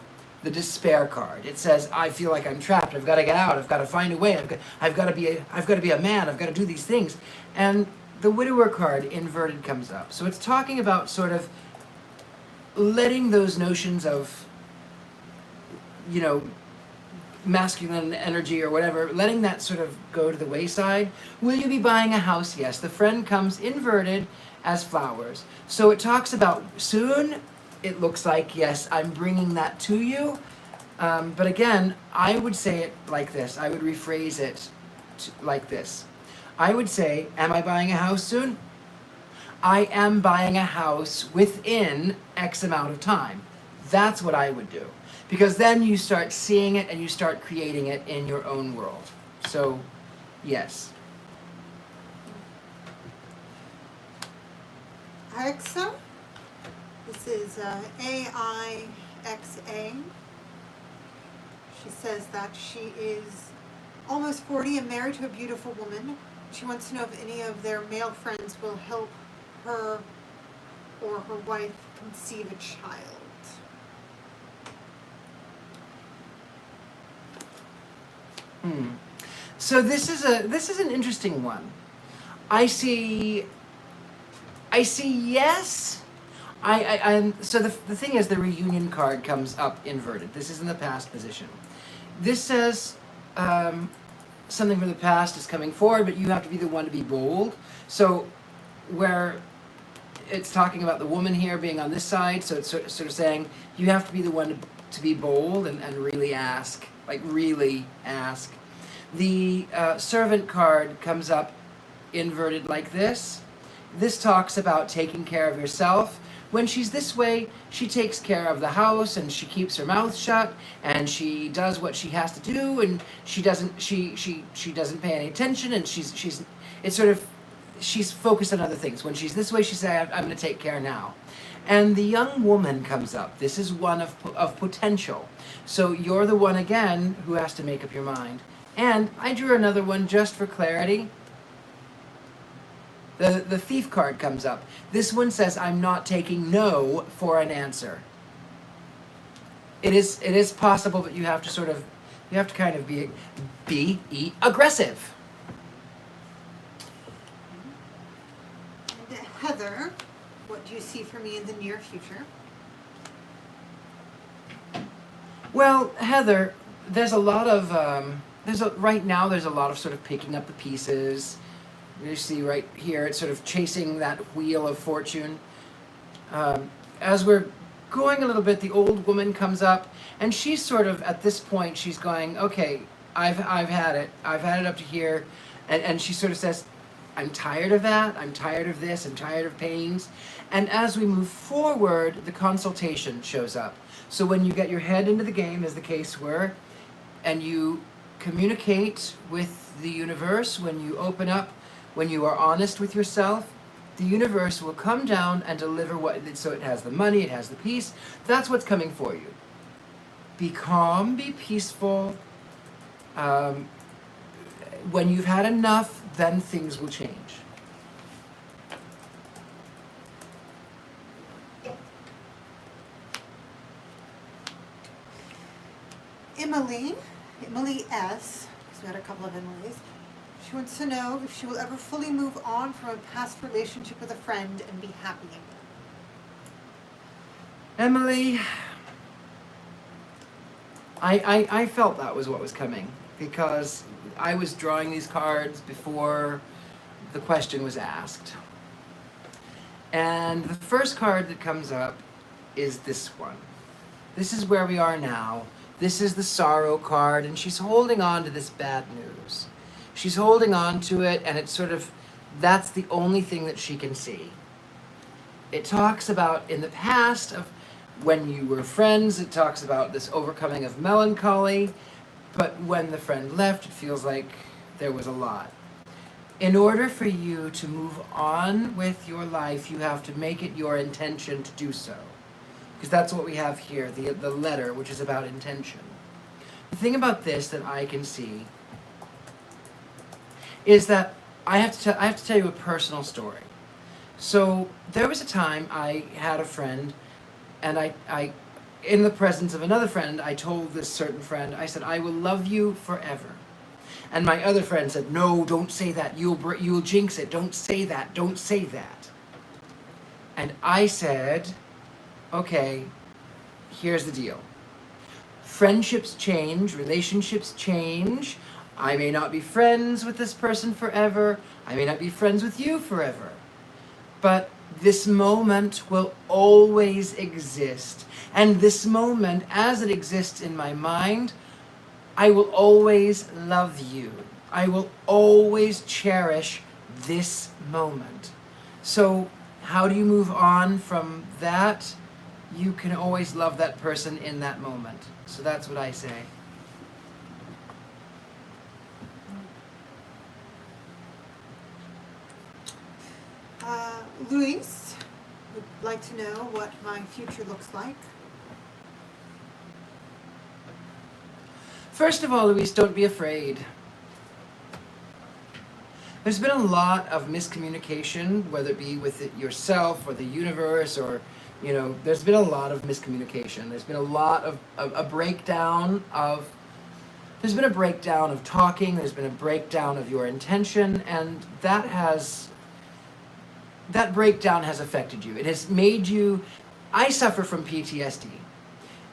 A: The despair card. It says, I feel like I'm trapped. I've got to get out. I've got to find a way. I've got to be a man. I've got to do these things. And the widower card inverted comes up. So it's talking about sort of letting those notions of, masculine energy or whatever, letting that sort of go to the wayside. Will you be buying a house? Yes. The friend comes inverted as flowers. So it talks about soon. It looks like, yes, I'm bringing that to you. But again, I would say it like this. I would rephrase it like this. I would say, am I buying a house soon? I am buying a house within X amount of time. That's what I would do. Because then you start seeing it and you start creating it in your own world. So, yes.
B: Erickson? This is AIXA. She says that she is almost 40 and married to a beautiful woman. She wants to know if any of their male friends will help her or her wife conceive a child.
A: So this is an interesting one. I see yes. So the thing is, the reunion card comes up inverted. This is in the past position. This says something from the past is coming forward, but you have to be the one to be bold. So where it's talking about the woman here being on this side, so it's sort of saying you have to be the one to be bold and really ask, like really ask. The servant card comes up inverted like this. This talks about taking care of yourself. when she's this way, she takes care of the house and she keeps her mouth shut and she does what she has to do, and she doesn't pay any attention, and she's focused on other things. When she's this way, she says, I'm going to take care now. And the young woman comes up. This is one of potential. So you're the one again who has to make up your mind. And I drew another one just for clarity. The thief card comes up. This one says, I'm not taking no for an answer. It is possible, but you have to kind of be aggressive.
B: And Heather, what do you see for me in the near future?
A: Well, Heather, there's a lot of right now there's a lot of sort of picking up the pieces. You see right here, it's sort of chasing that wheel of fortune. As we're going a little bit, the old woman comes up, and she's sort of, at this point, she's going, okay, I've had it. I've had it up to here. And she sort of says, I'm tired of that. I'm tired of this. I'm tired of pains. And as we move forward, the consultation shows up. So when you get your head into the game, as the case were, and you communicate with the universe, when you open up, when you are honest with yourself, the universe will come down and deliver so it has the money, it has the peace. That's what's coming for you. Be calm, be peaceful. When you've had enough, then things will change.
B: Emily S., because we had a couple of Emilys. She wants to know if she will ever fully move on from a past relationship with a friend and be happy again.
A: Emily, I felt that was what was coming, because I was drawing these cards before the question was asked. And the first card that comes up is this one. This is where we are now. This is the sorrow card, and she's holding on to this bad news. She's holding on to it, and it's sort of, that's the only thing that she can see. It talks about in the past of when you were friends, it talks about this overcoming of melancholy, but when the friend left, it feels like there was a lot. In order for you to move on with your life, you have to make it your intention to do so. Because that's what we have here, the letter, which is about intention. The thing about this that I can see is that I have to tell you a personal story. So there was a time I had a friend, and I in the presence of another friend, I told this certain friend, I said, I will love you forever. And my other friend said, no, don't say that. You'll jinx it. Don't say that. Don't say that. And I said, okay, here's the deal. Friendships change, relationships change. I may not be friends with this person forever. I may not be friends with you forever. But this moment will always exist. And this moment, as it exists in my mind, I will always love you. I will always cherish this moment. So how do you move on from that? You can always love that person in that moment. So that's what I say.
B: Louise would like to know what my future looks like.
A: First of all, Louise, don't be afraid. There's been a lot of miscommunication, whether it be with yourself or the universe, or, there's been a lot of miscommunication. There's been a lot of a breakdown of, there's been a breakdown of talking, there's been a breakdown of your intention, and that breakdown has affected you. It has made you, I suffer from PTSD.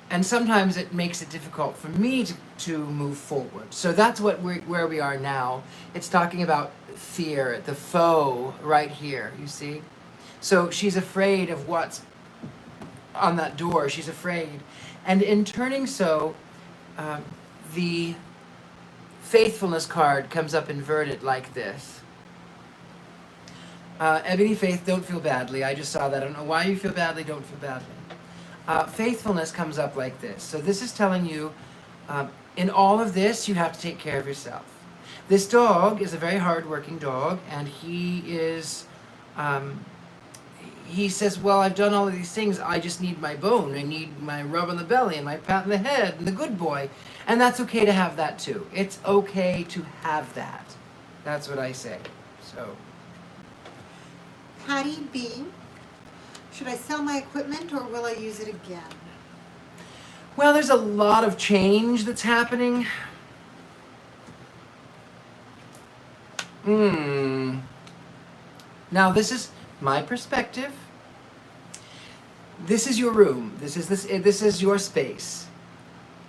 A: And sometimes it makes it difficult for me to move forward. So that's where we are now. It's talking about fear, the foe right here, you see? So she's afraid of what's on that door. She's afraid. And in turning so, the faithfulness card comes up inverted like this. Ebony, Faith, don't feel badly. I just saw that. I don't know why you feel badly. Don't feel badly. Faithfulness comes up like this. So this is telling you, in all of this, you have to take care of yourself. This dog is a very hard-working dog, and he is, he says, well, I've done all of these things. I just need my bone. I need my rub on the belly and my pat on the head and the good boy. And that's okay to have that too. It's okay to have that. That's what I say. So.
B: Patty B. Should I sell my equipment or will I use it again?
A: Well, there's a lot of change that's happening. Now, this is my perspective. This is your room. This is your space.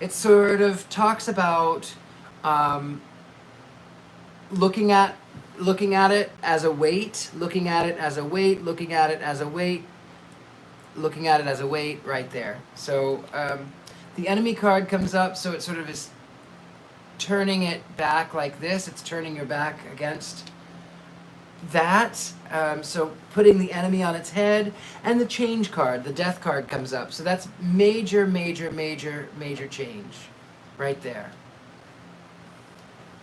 A: It sort of talks about looking at it as a weight, looking at it as a weight, looking at it as a weight, looking at it as a weight right there. So the enemy card comes up, so it sort of is turning it back like this. It's turning your back against that. So putting the enemy on its head, and the change card, the death card comes up. So that's major, major, major, major change right there.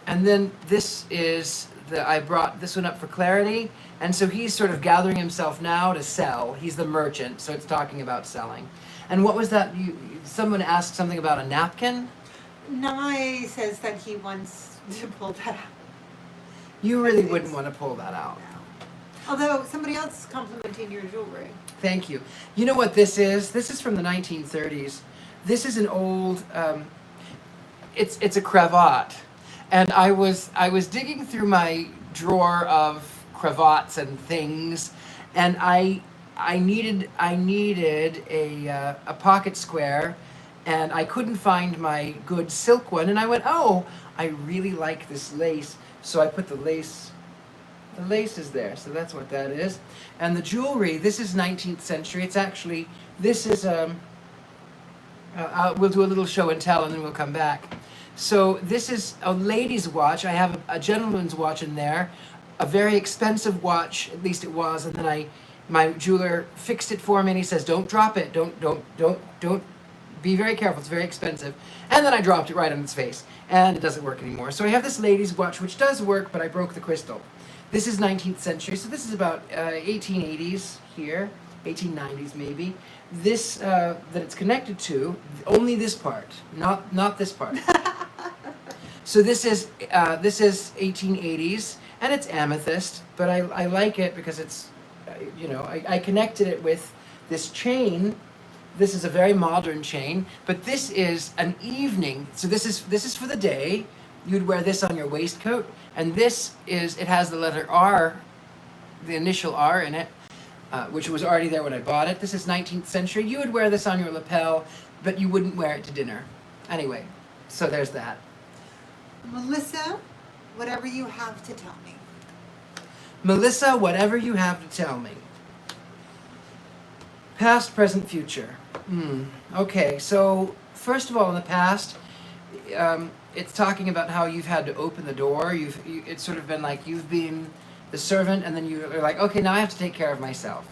A: And then this is I brought this one up for clarity. And so he's sort of gathering himself now to sell. He's the merchant, so it's talking about selling. And what was that? Someone asked something about a napkin?
B: Nye says that he wants to pull that out.
A: You really wouldn't want to pull that out.
B: No. Although somebody else is complimenting your jewelry.
A: Thank you. You know what this is? This is from the 1930s. This is an old, it's a cravat. And I was digging through my drawer of cravats and things, and I needed a pocket square, and I couldn't find my good silk one, and I went, oh, I really like this lace, so I put the lace is there, so that's what that is. And the jewelry, this is 19th century. It's actually, this is we'll do a little show and tell, and then we'll come back. So this is a lady's watch. I have a gentleman's watch in there, a very expensive watch, at least it was, and then my jeweler fixed it for me, and he says, don't drop it, don't, be very careful, it's very expensive. And then I dropped it right on its face, and it doesn't work anymore. So I have this lady's watch, which does work, but I broke the crystal. This is 19th century, so this is about 1880s here, 1890s maybe. This, that it's connected to, only this part, not this part. So this is 1880s, and it's amethyst, but I like it because it's, I connected it with this chain. This is a very modern chain, but this is an evening. So this is for the day. You'd wear this on your waistcoat, and it has the letter R, the initial R in it, which was already there when I bought it. This is 19th century. You would wear this on your lapel, but you wouldn't wear it to dinner. Anyway, so there's that.
B: Melissa, whatever you have to tell me.
A: Melissa, whatever you have to tell me. Past, present, future. Okay, so first of all, in the past, it's talking about how you've had to open the door. It's sort of been like you've been the servant, and then you're like, okay, now I have to take care of myself.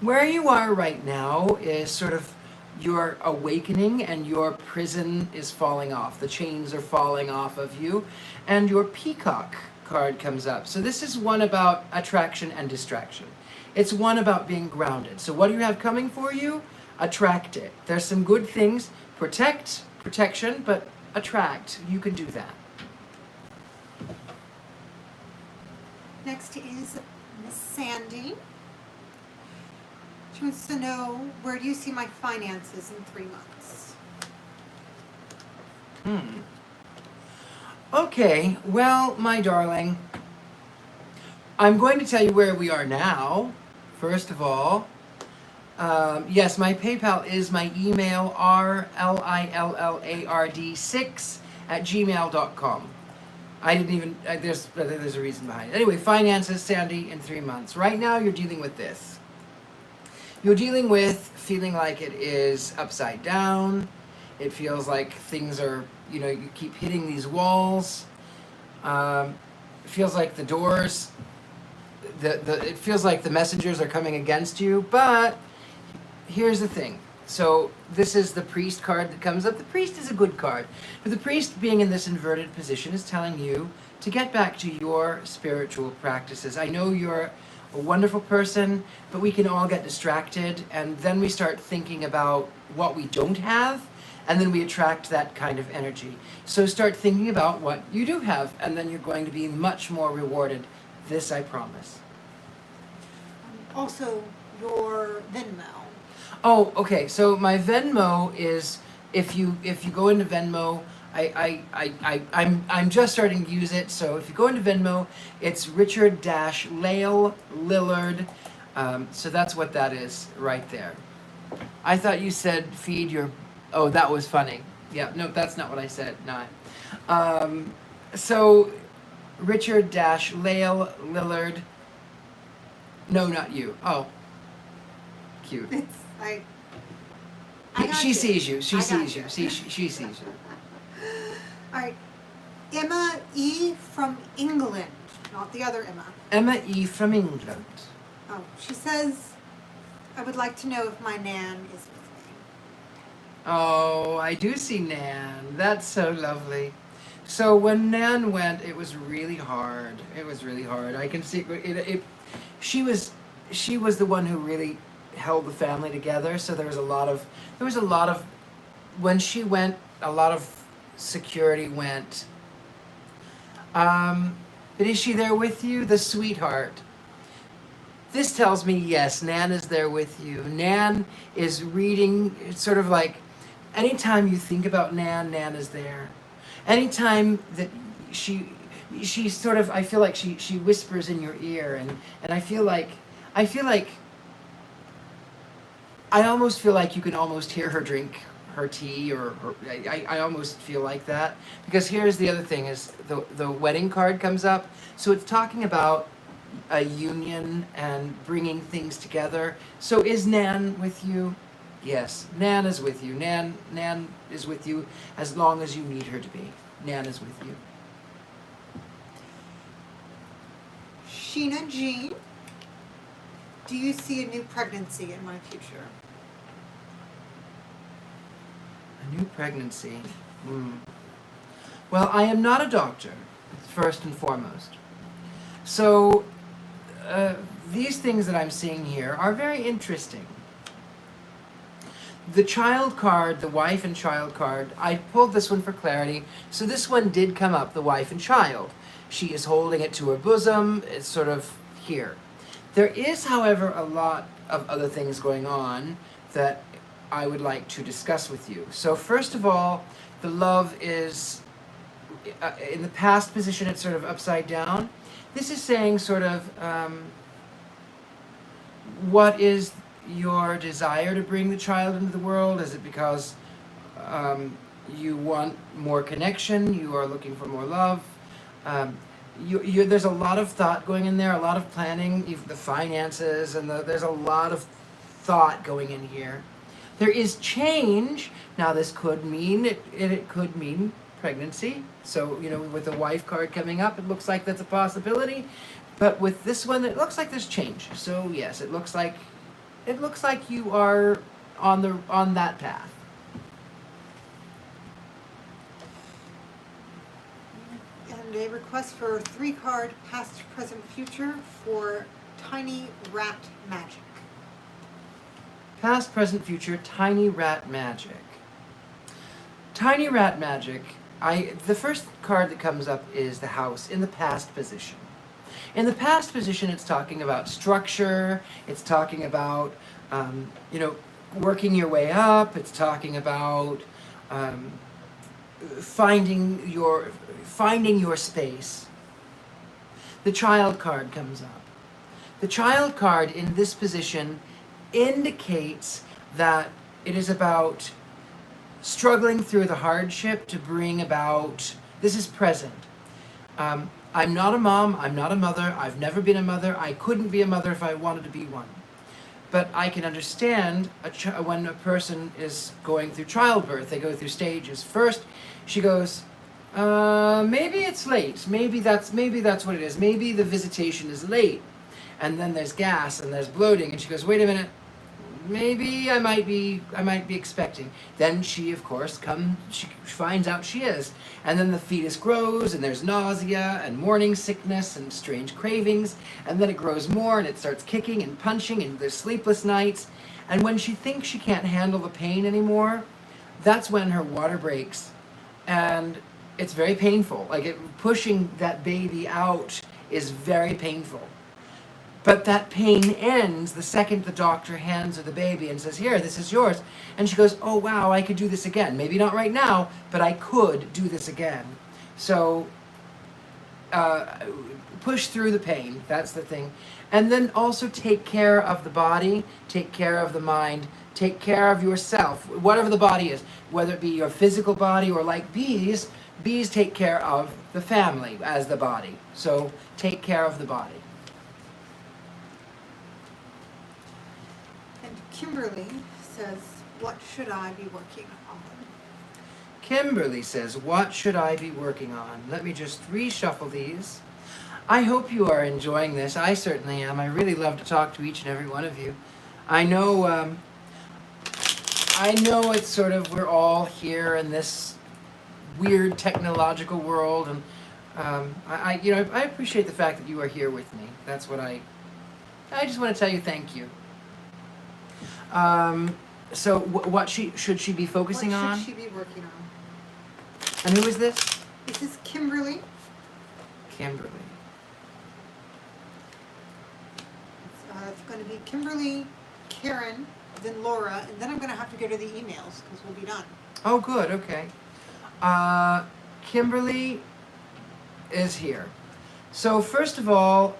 A: Where you are right now is sort of your awakening, and your prison is falling off. The chains are falling off of you, and your peacock card comes up. So this is one about attraction and distraction. It's one about being grounded. So what do you have coming for you? Attract it. There's some good things. Protection, but attract. You can do that.
B: Next is Miss Sandy. She wants to know, where do you see my finances in 3 months?
A: Okay, well, my darling, I'm going to tell you where we are now. First of all, yes, my PayPal is my email, rlillard6@gmail.com. I didn't even, there's a reason behind it. Anyway, finances, Sandy, in 3 months. Right now, you're dealing with this. You're dealing with feeling like it is upside down. It feels like things are, you keep hitting these walls. It feels like the doors it feels like the messengers are coming against you, but here's the thing. So this is the priest card that comes up. The priest is a good card, but the priest being in this inverted position is telling you to get back to your spiritual practices. I know you're a wonderful person, but we can all get distracted, and then we start thinking about what we don't have, and then we attract that kind of energy. So start thinking about what you do have, and then you're going to be much more rewarded. This I promise.
B: Also, your Venmo.
A: Oh, okay. So my Venmo is, if you go into Venmo, I'm just starting to use it. So if you go into Venmo, it's Richard-Lael Lillard. So that's what that is right there. I thought you said feed your. Oh, that was funny. Yeah, no, that's not what I said. No. So Richard-Lael Lillard. No, not you. Oh, cute.
B: I got
A: She
B: you.
A: sees you. She
B: I
A: sees
B: got
A: you. She sees you.
B: All right. Emma E. from England. Not the other Emma.
A: Emma E. from England.
B: Oh, she says, I would like to know if my Nan is with me.
A: Oh, I do see Nan. That's so lovely. So when Nan went, it was really hard. It was really hard. I can see it. She was the one who really held the family together. So there was a lot of when she went, a lot of security went. But is she there with you, the sweetheart? This tells me yes, Nan is there with you. Nan is reading. It's sort of like anytime you think about Nan, Nan is there. Anytime that she sort of, I feel like she whispers in your ear, and I feel like I almost feel like you can almost hear her drink her tea, or I almost feel like that. Because here's the other thing is the wedding card comes up. So it's talking about a union and bringing things together. So is Nan with you? Yes, Nan is with you. Nan is with you as long as you need her to be. Nan is with you.
B: Sheena Jean, do you see a new pregnancy in my future?
A: A new pregnancy. Well, I am not a doctor, first and foremost. So these things that I'm seeing here are very interesting. The child card, the wife and child card, I pulled this one for clarity. So this one did come up, the wife and child. She is holding it to her bosom. It's sort of here. There is, however, a lot of other things going on that I would like to discuss with you. So first of all, the love is, in the past position, it's sort of upside down. This is saying sort of, what is your desire to bring the child into the world? Is it because you want more connection? You are looking for more love? There's a lot of thought going in there, a lot of planning, the finances, and there's a lot of thought going in here. There is change. Now this could mean, it could mean pregnancy. So, with the wife card coming up, it looks like that's a possibility. But with this one, it looks like there's change. So yes, it looks like you are on that path.
B: And a request for 3-card past, present, future for Tiny Rat Magic.
A: Past, present, future, Tiny Rat Magic. Tiny Rat Magic, the first card that comes up is the house in the past position. In the past position, it's talking about structure, it's talking about, working your way up, it's talking about finding your space. The child card comes up. The child card in this position indicates that it is about struggling through the hardship to bring about, this is present. I'm not a mom, I'm not a mother, I've never been a mother, I couldn't be a mother if I wanted to be one. But I can understand when a person is going through childbirth, they go through stages. First, she goes, maybe it's late, maybe that's what it is, maybe the visitation is late. and then there's gas and there's bloating, and she goes, wait a minute, maybe I might be expecting. Then she, of course, she finds out she is. And then the fetus grows, and there's nausea and morning sickness and strange cravings, and then it grows more, and it starts kicking and punching, and there's sleepless nights. And when she thinks she can't handle the pain anymore, that's when her water breaks, and it's very painful. Like pushing that baby out is very painful. But that pain ends the second the doctor hands her the baby and says, here, this is yours. And she goes, oh, wow, I could do this again. Maybe not right now, but I could do this again. So push through the pain. That's the thing. And then also take care of the body, take care of the mind, take care of yourself, whatever the body is, whether it be your physical body or like bees take care of the family as the body. So take care of the body.
B: Kimberly says, what should I be working on?
A: Kimberly says, what should I be working on? Let me just reshuffle these. I hope you are enjoying this. I certainly am. I really love to talk to each and every one of you. I know it's sort of, we're all here in this weird technological world, and I appreciate the fact that you are here with me. That's what I just want to tell you thank you. So what should she be focusing on?
B: What should she be working on?
A: And who is this?
B: This is Kimberly.
A: Kimberly.
B: It's going to be Kimberly, Karen, then Laura, and then I'm going to have to go to the emails because we'll be done.
A: Oh, good. Okay. Kimberly is here. So first of all,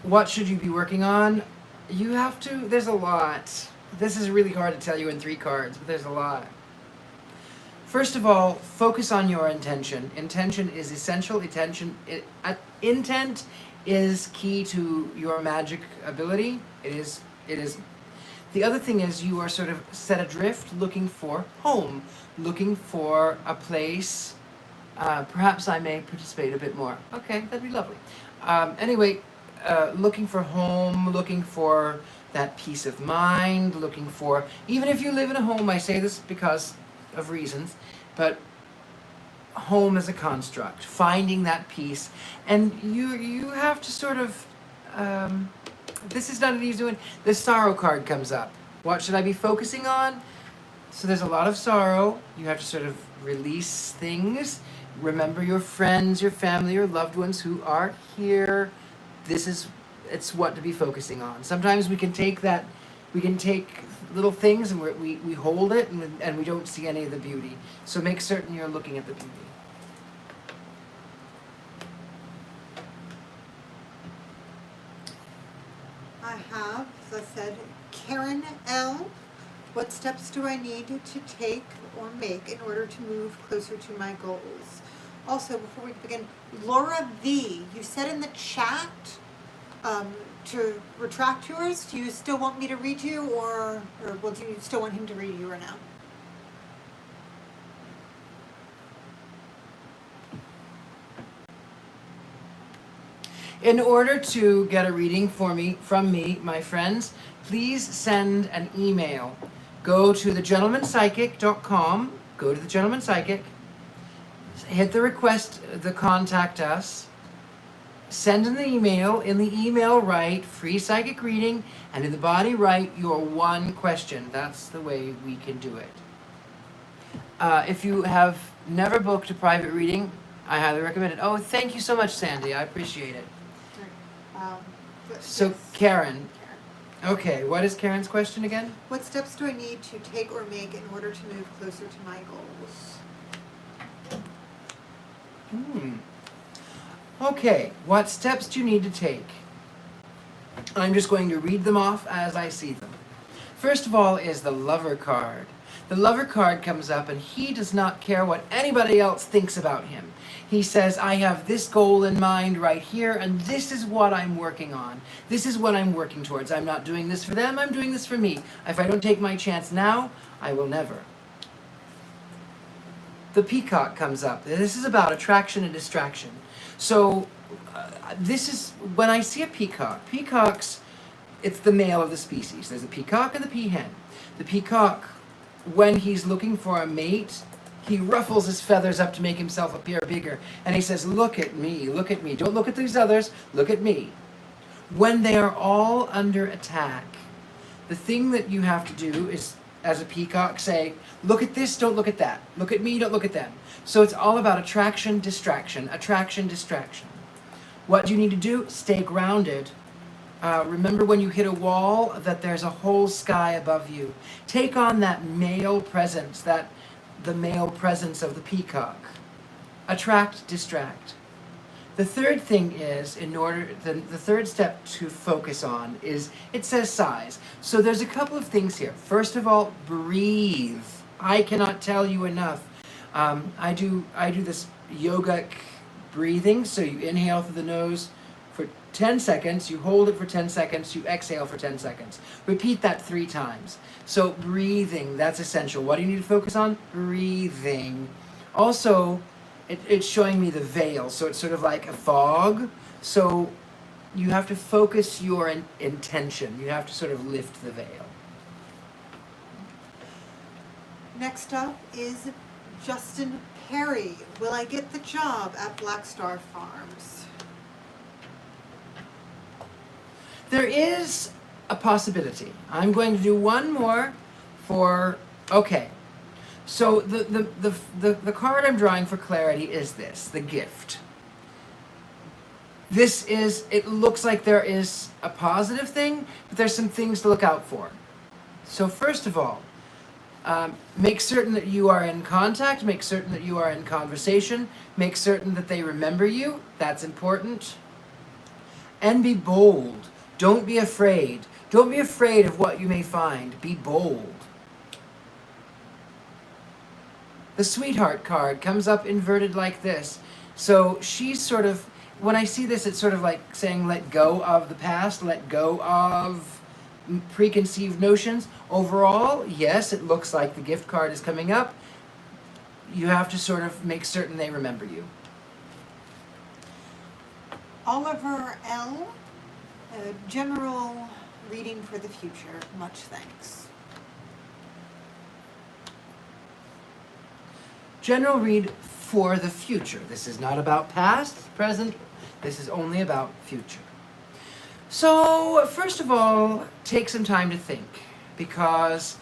A: what should you be working on? You have to, there's a lot. This is really hard to tell you in 3 cards, but there's a lot. First of all, focus on your intention. Intention is essential. Intent is key to your magic ability. It is. The other thing is you are sort of set adrift looking for home, looking for a place. Perhaps I may participate a bit more. Okay, that'd be lovely. Anyway, looking for home, looking for that peace of mind, looking for, even if you live in a home, I say this because of reasons, but home is a construct, finding that peace, and you have to sort of, this is not an easy one. The sorrow card comes up. What should I be focusing on? So there's a lot of sorrow. You have to sort of release things. Remember your friends, your family, your loved ones who are here. It's what to be focusing on. Sometimes we can take little things and we hold it and we don't see any of the beauty. So make certain you're looking at the beauty.
B: I have, as I said, Karen L. What steps do I need to take or make in order to move closer to my goals? Also, before we begin, Laura V., you said in the chat to retract yours. Do you still want me to read you, or do you still want him to read you or no?
A: In order to get a reading from me, my friends, please send an email. Go to thegentlemanpsychic.com, go to the Gentleman Psychic, hit the request, the contact us, send an email. In the email, write free psychic reading, and in the body, write your one question. That's the way we can do it. If you have never booked a private reading, I highly recommend it. Oh, thank you so much, Sandy. I appreciate it. So,
B: Yes.
A: Karen. Okay, what is Karen's question again?
B: What steps do I need to take or make in order to move closer to my goals?
A: Okay, what steps do you need to take? I'm just going to read them off as I see them. First of all is the Lover card. The Lover card comes up and he does not care what anybody else thinks about him. He says, I have this goal in mind right here, and this is what I'm working on. This is what I'm working towards. I'm not doing this for them, I'm doing this for me. If I don't take my chance now, I will never. The Peacock comes up. This is about attraction and distraction. So this is, when I see a peacock, peacocks, it's the male of the species. There's a peacock and the peahen. The peacock, when he's looking for a mate, he ruffles his feathers up to make himself appear bigger. And he says, look at me, look at me. Don't look at these others, look at me. When they are all under attack, the thing that you have to do is, as a peacock, say, look at this, don't look at that. Look at me, don't look at them. So it's all about attraction, distraction, attraction, distraction. What do you need to do? Stay grounded. Remember when you hit a wall that there's a whole sky above you. Take on that male presence, the male presence of the peacock. Attract, distract. The third thing is, the third step to focus on is, it says size. So there's a couple of things here. First of all, breathe. I cannot tell you enough. I do this yogic breathing. So you inhale through the nose for 10 seconds, you hold it for 10 seconds, you exhale for 10 seconds. Repeat that 3 times. So breathing, that's essential. What do you need to focus on? Breathing. Also, it's showing me the veil, so it's sort of like a fog. So you have to focus your intention. You have to sort of lift the veil.
B: Next up is Justin Perry. Will I get the job at Black Star Farms?
A: There is a possibility. I'm going to do one more for, okay. So the card I'm drawing for clarity is this, the gift. This is, it looks like there is a positive thing, but there's some things to look out for. So first of all, make certain that you are in contact, make certain that you are in conversation, make certain that they remember you, that's important. And be bold. Don't be afraid. Don't be afraid of what you may find. Be bold. The sweetheart card comes up inverted like this. So she's sort of, when I see this, it's sort of like saying let go of the past, let go of preconceived notions. Overall, yes, it looks like the gift card is coming up. You have to sort of make certain they remember you.
B: Oliver L. General reading for the future. Much thanks.
A: General read for the future. This is not about past, present. This is only about future. So, first of all, take some time to think, because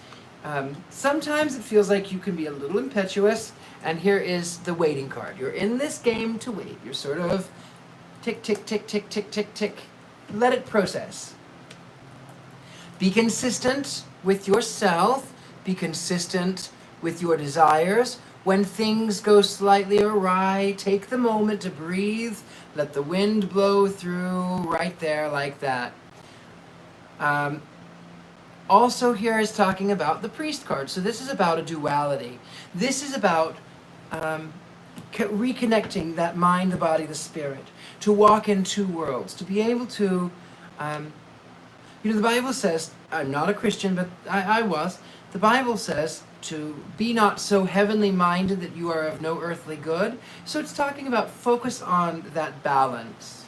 A: sometimes it feels like you can be a little impetuous, and here is the waiting card. You're in this game to wait. You're sort of tick, tick, tick, tick, tick, tick, tick. Let it process. Be consistent with yourself. Be consistent with your desires. When things go slightly awry, take the moment to breathe. Let the wind blow through right there like that. Also here is talking about the priest card. So this is about a duality. This is about reconnecting that mind, the body, the spirit. To walk in two worlds. To be able to, the Bible says, I'm not a Christian, but I was. The Bible says to be not so heavenly minded that you are of no earthly good. So it's talking about focus on that balance.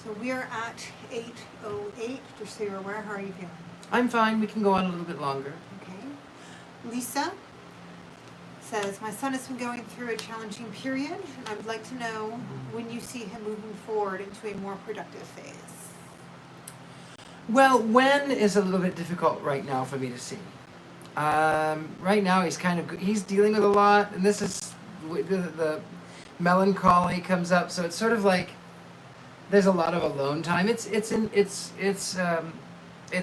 B: So we are at 8:08. Just so you're aware, how are you feeling?
A: I'm fine. We can go on a little bit longer.
B: Okay. Lisa says, my son has been going through a challenging period, and I would like to know when you see him moving forward into a more productive phase.
A: Well, when is a little bit difficult right now for me to see. Right now he's dealing with a lot, and this is, the melancholy comes up, so it's sort of like there's a lot of alone time. It's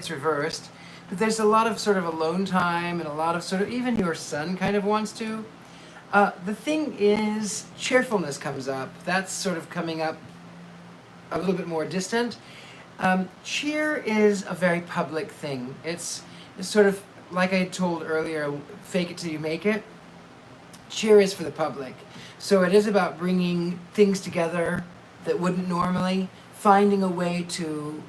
A: reversed. But there's a lot of sort of alone time, and a lot of sort of, even your son kind of wants to. The thing is, cheerfulness comes up. That's sort of coming up a little bit more distant. Cheer is a very public thing. It's sort of, like I told earlier, fake it till you make it. Cheer is for the public. So it is about bringing things together that wouldn't normally, finding a way to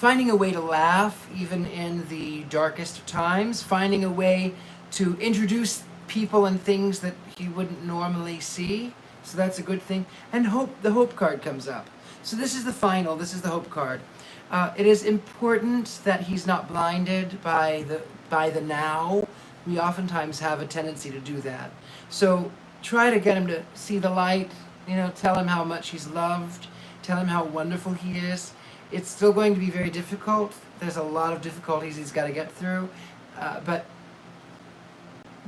A: laugh even in the darkest of times, finding a way to introduce people and things that he wouldn't normally see. So that's a good thing. And hope, the hope card comes up. So this is the final, this is the hope card. It is important that he's not blinded by the now. We oftentimes have a tendency to do that. So try to get him to see the light, tell him how much he's loved, tell him how wonderful he is. It's still going to be very difficult. There's a lot of difficulties he's got to get through, but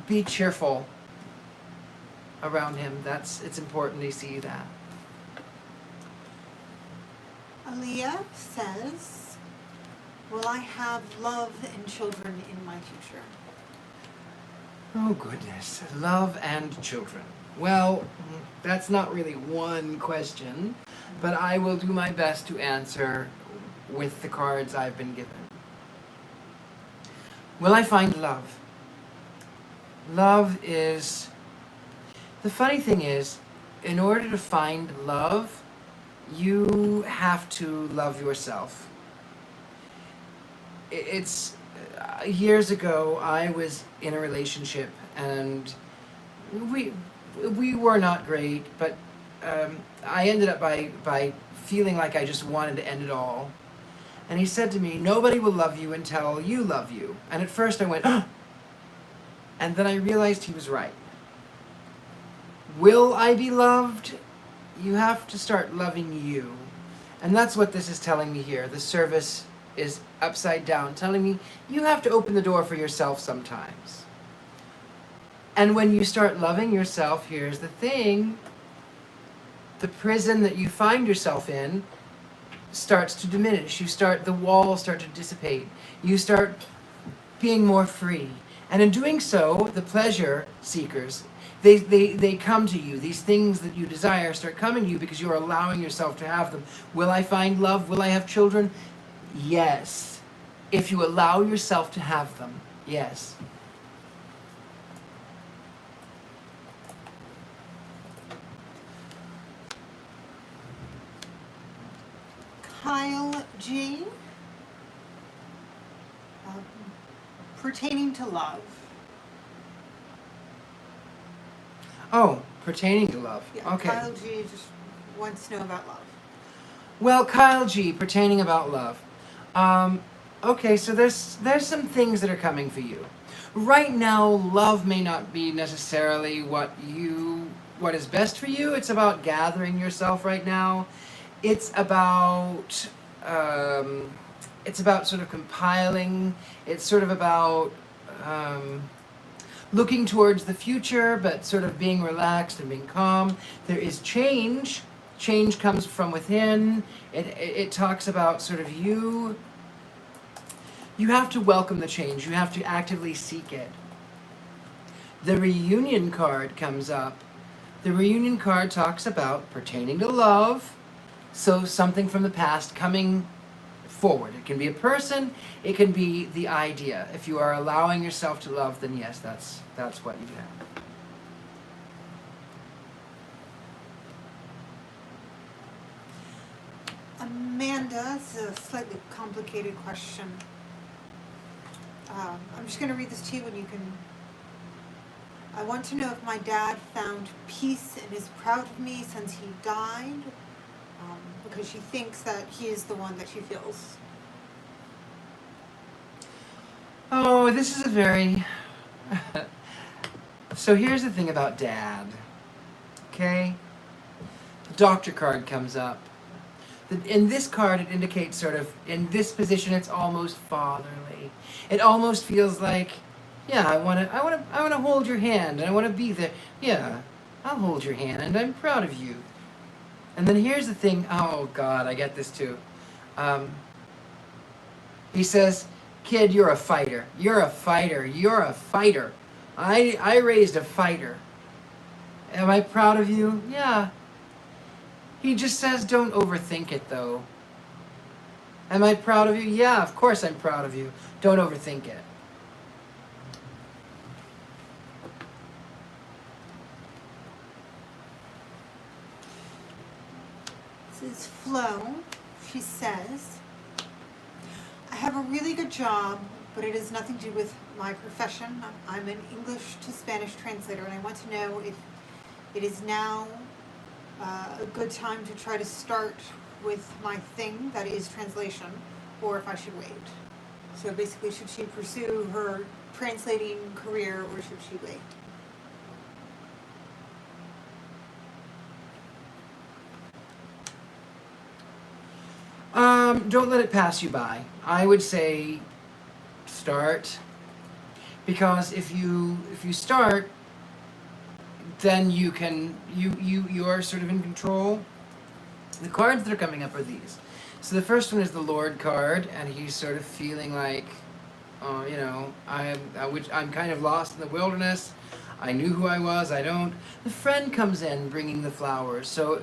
A: be cheerful around him. It's important they see that.
B: Ilia says, will I have love and children in my future?
A: Oh goodness, love and children. Well, that's not really one question, but I will do my best to answer with the cards I've been given. Will I find love? Love is... The funny thing is, in order to find love, you have to love yourself. It's... years ago, I was in a relationship, and we were not great, but I ended up by feeling like I just wanted to end it all. And he said to me, nobody will love you until you love you. And at first I went, oh! And then I realized he was right. Will I be loved? You have to start loving you. And that's what this is telling me here. The service is upside down, telling me you have to open the door for yourself sometimes. And when you start loving yourself, here's the thing, the prison that you find yourself in starts to diminish. The walls start to dissipate. You start being more free. And in doing so, the pleasure seekers, they come to you. These things that you desire start coming to you because you're allowing yourself to have them. Will I find love? Will I have children? Yes. If you allow yourself to have them, yes.
B: Kyle G. Pertaining to love.
A: Oh, pertaining to love.
B: Yeah,
A: Okay.
B: Kyle G. just wants to know about love.
A: Well, Kyle G, pertaining about love. Okay, so there's some things that are coming for you. Right now, love may not be necessarily what is best for you. It's about gathering yourself right now. It's about sort of compiling. It's sort of about looking towards the future, but sort of being relaxed and being calm. There is change. Change comes from within. It talks about sort of you. You have to welcome the change. You have to actively seek it. The reunion card comes up. The reunion card talks about pertaining to love. So something from the past coming forward. It can be a person. It can be the idea. If you are allowing yourself to love, then yes, that's what you have.
B: Amanda, it's a slightly complicated question. I'm just going to read this to you and you can... I want to know if my dad found peace and is proud of me since he died, because she thinks that he is the one that she feels.
A: Oh, this is a very... So here's the thing about Dad. Okay? The doctor card comes up. In this card, it indicates sort of, in this position, it's almost fatherly. It almost feels like, yeah, I want to hold your hand, and I want to be there. Yeah, I'll hold your hand, and I'm proud of you. And then here's the thing. Oh God, I get this too. He says, "Kid, you're a fighter. You're a fighter. You're a fighter. I raised a fighter. Am I proud of you? Yeah." He just says, don't overthink it, though. Am I proud of you? Yeah, of course I'm proud of you. Don't overthink it.
B: This is Flo. She says, I have a really good job, but it has nothing to do with my profession. I'm an English to Spanish translator, and I want to know if it is now a good time to try to start with my thing, that is translation, or if I should wait. So basically, should she pursue her translating career, or should she wait?
A: Don't let it pass you by. I would say start, because if you start, then you're sort of in control. The cards that are coming up are these. So the first one is the Lord card, and he's sort of feeling like, I'm kind of lost in the wilderness. I knew who I was. I don't. The friend comes in bringing the flowers. So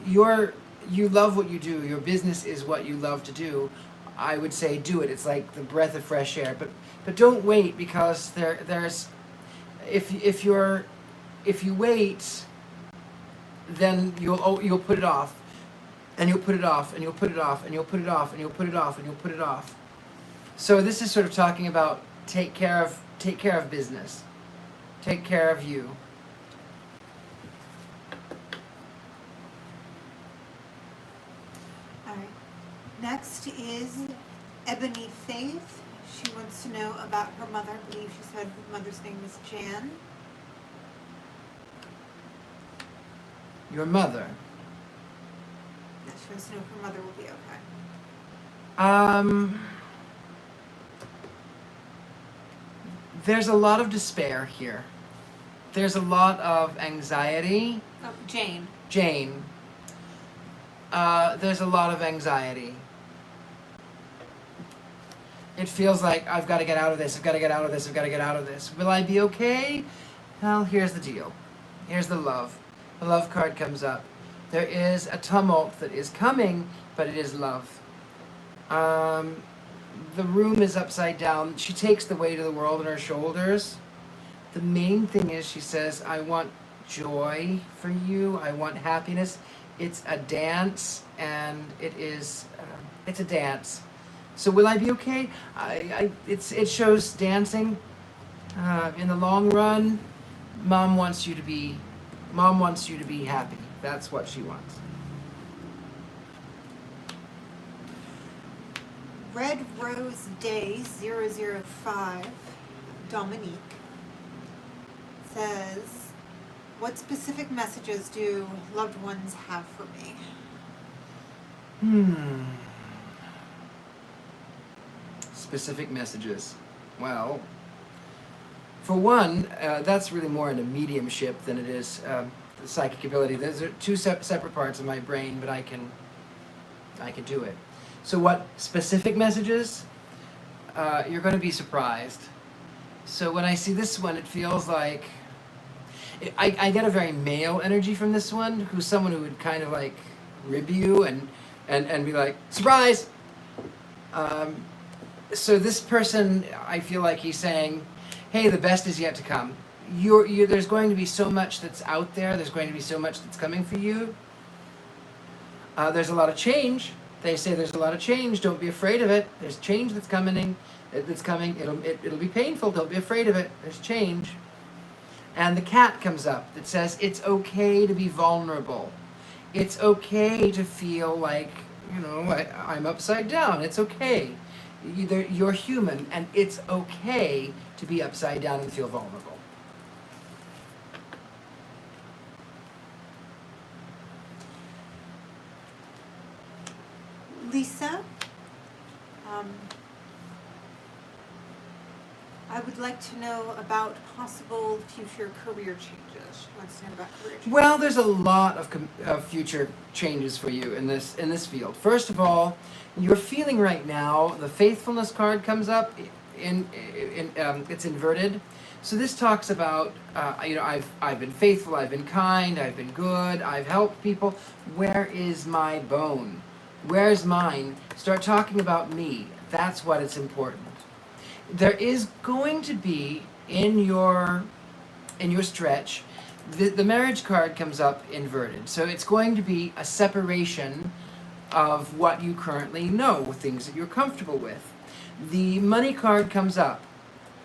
A: you love what you do. Your business is what you love to do. I would say do it. It's like the breath of fresh air. But don't wait, because there's if you wait, then you'll put it off, and you'll put it off, and you'll put it off, and you'll put it off, and you'll put it off, and you'll put it off. So this is sort of talking about take care of business, take care of you.
B: All right. Next is Ebony Faith. She wants to know about her mother. I believe she said her mother's name is Jan.
A: Your mother.
B: Yeah, she wants to know if her mother will be okay.
A: There's a lot of despair here. There's a lot of anxiety.
B: Oh, Jane.
A: Jane. There's a lot of anxiety. It feels like I've got to get out of this. I've got to get out of this. I've got to get out of this. Will I be okay? Well, here's the deal. Here's the love. The love card comes up. There is a tumult that is coming, but it is love. The room is upside down. She takes the weight of the world on her shoulders. The main thing is, she says, I want joy for you. I want happiness. It's a dance, and it's a dance. So will I be okay? It shows dancing. In the long run, Mom wants you to be happy. That's what she wants.
B: Red Rose Day 005, Dominique, says, what specific messages do loved ones have for me?
A: Specific messages. Well, for one, that's really more into mediumship than it is the psychic ability. Those are two separate parts of my brain, but I can do it. So what specific messages? You're going to be surprised. So when I see this one, it feels like I get a very male energy from this one, who's someone who would kind of like rib you and be like, surprise! So this person, I feel like he's saying, hey, the best is yet to come. There's going to be so much that's out there. There's going to be so much that's coming for you. There's a lot of change. They say there's a lot of change. Don't be afraid of it. There's change that's coming. It'll be painful. Don't be afraid of it. There's change. And the cat comes up that says it's okay to be vulnerable. It's okay to feel like, I'm upside down. It's okay. You're human, and it's okay to be upside down and feel vulnerable.
B: Lisa, I would like to know about possible future career changes. She wants to know about career changes.
A: Well, there's a lot of future changes for you in this field. First of all, you're feeling right now, the faithfulness card comes up. It's inverted. So this talks about, I've been faithful, I've been kind, I've been good, I've helped people. Where is my bone? Where's mine? Start talking about me. That's what it's important. There is going to be in your stretch, the marriage card comes up inverted. So it's going to be a separation of what you currently know, things that you're comfortable with. The money card comes up.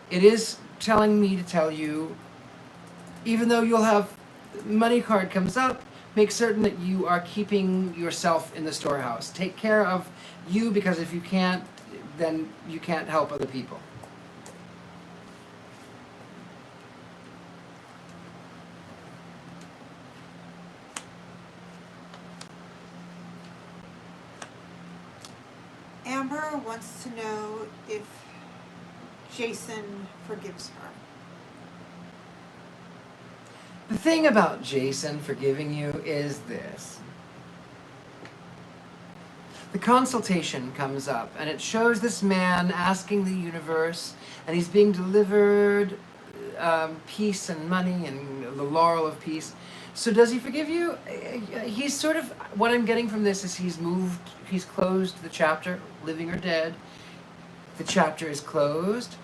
A: It is telling me to tell you, even though you'll have money card comes up, make certain that you are keeping yourself in the storehouse. Take care of you, because if you can't, then you can't help other people.
B: Amber wants to know if Jason forgives her.
A: The thing about Jason forgiving you is this. The consultation comes up, and it shows this man asking the universe, and he's being delivered peace and money and the laurel of peace. So does he forgive you? He's sort of, what I'm getting from this is he's closed the chapter, living or dead. The chapter is closed.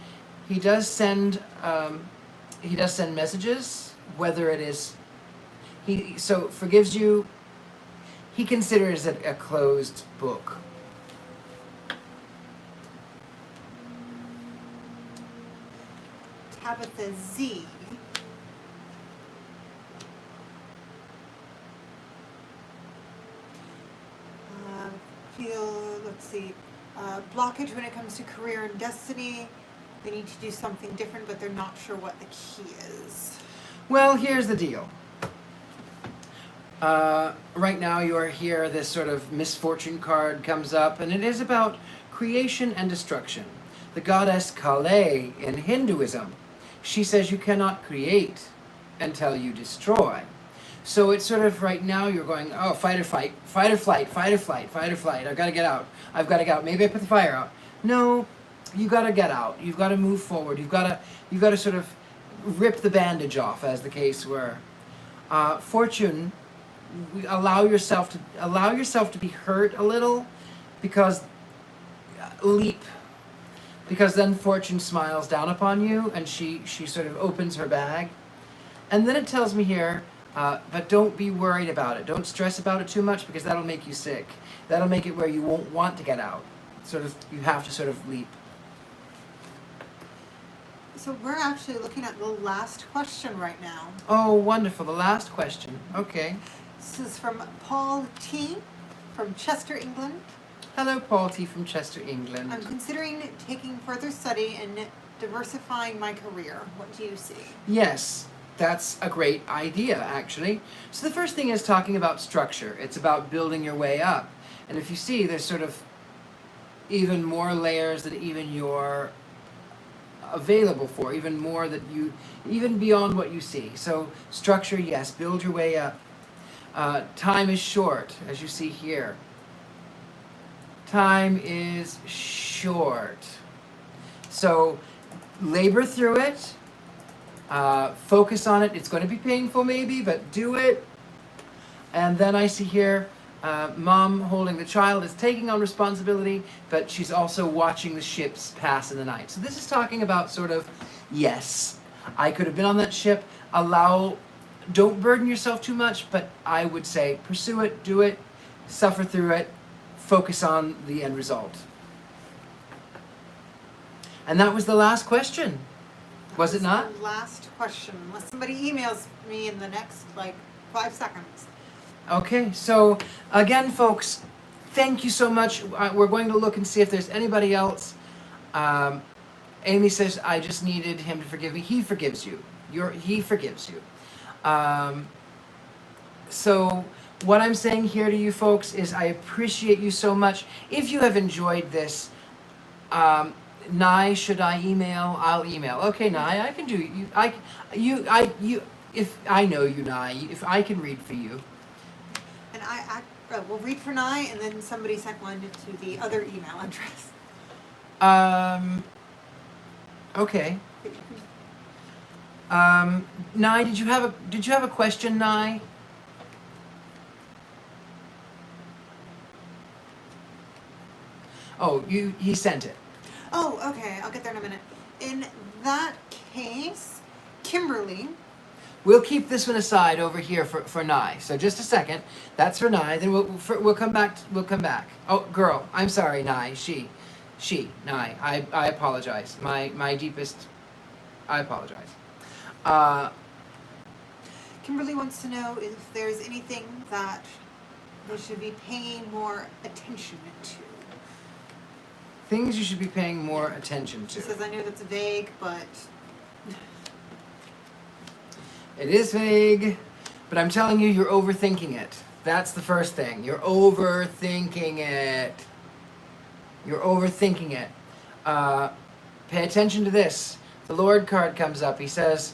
A: He does send messages, whether it is, so forgives you. He considers it a closed book.
B: Tabitha Z. Let's see, blockage when it comes to career and destiny. They need to do something different, but they're not sure what the key is.
A: Well, here's the deal. Right now you're here, this sort of misfortune card comes up, and it is about creation and destruction. The goddess Kale in Hinduism, she says you cannot create until you destroy. So it's sort of right now you're going, oh, fight or flight, fight or flight, fight or flight, fight or flight. I've got to get out. I've got to get out. Maybe I put the fire out. No, you got to get out. You've got to move forward. You've got to sort of rip the bandage off, as the case were. Fortune, allow yourself to be hurt a little, because leap, because then Fortune smiles down upon you, and she sort of opens her bag, and then it tells me here. But don't be worried about it. Don't stress about it too much, because that'll make you sick. That'll make it where you won't want to get out. You have to sort of leap.
B: So we're actually looking at the last question right now.
A: Oh, wonderful. The last question. Okay.
B: This is from Paul T. from Chester, England.
A: Hello, Paul T. from Chester, England.
B: I'm considering taking further study and diversifying my career. What do you see?
A: Yes. That's a great idea, actually. So the first thing is talking about structure. It's about building your way up. And if you see, there's sort of even more layers that even you're available for, even more that even beyond what you see. So structure, yes, build your way up. Time is short, as you see here. Time is short. So labor through it. Focus on it. It's going to be painful maybe, but do it. And then I see here, mom holding the child is taking on responsibility, but she's also watching the ships pass in the night. So this is talking about sort of, yes, I could have been on that ship. Don't burden yourself too much, but I would say pursue it, do it, suffer through it, focus on the end result. And that was the last question. Was it not?
B: The last question, unless somebody emails me in the next 5 seconds.
A: Okay, so again, folks, thank you so much. We're going to look and see if there's anybody else. Amy says, I just needed him to forgive me. He forgives you. He forgives you. So what I'm saying here to you folks is I appreciate you so much. If you have enjoyed this, Nye, should I email? I'll email. Okay, Nye, I can do you. If I know you, Nye, if I can read for you.
B: And we'll read for Nye, and then somebody sent one to the other email address.
A: Okay. Nye, did you have a question, Nye? Oh, he sent it.
B: Oh, okay. I'll get there in a minute. In that case, Kimberly.
A: We'll keep this one aside over here for Nye. So just a second. That's for Nye. Then we'll come back. We'll come back. Oh, girl. I'm sorry, Nye. She Nye. I apologize. My deepest, I apologize.
B: Kimberly wants to know if there's anything that we should be paying more attention to.
A: Things you should be paying more attention to.
B: She says, I know that's vague, but...
A: It is vague, but I'm telling you, you're overthinking it. That's the first thing. You're overthinking it. You're overthinking it. Pay attention to this. The Lord card comes up. He says,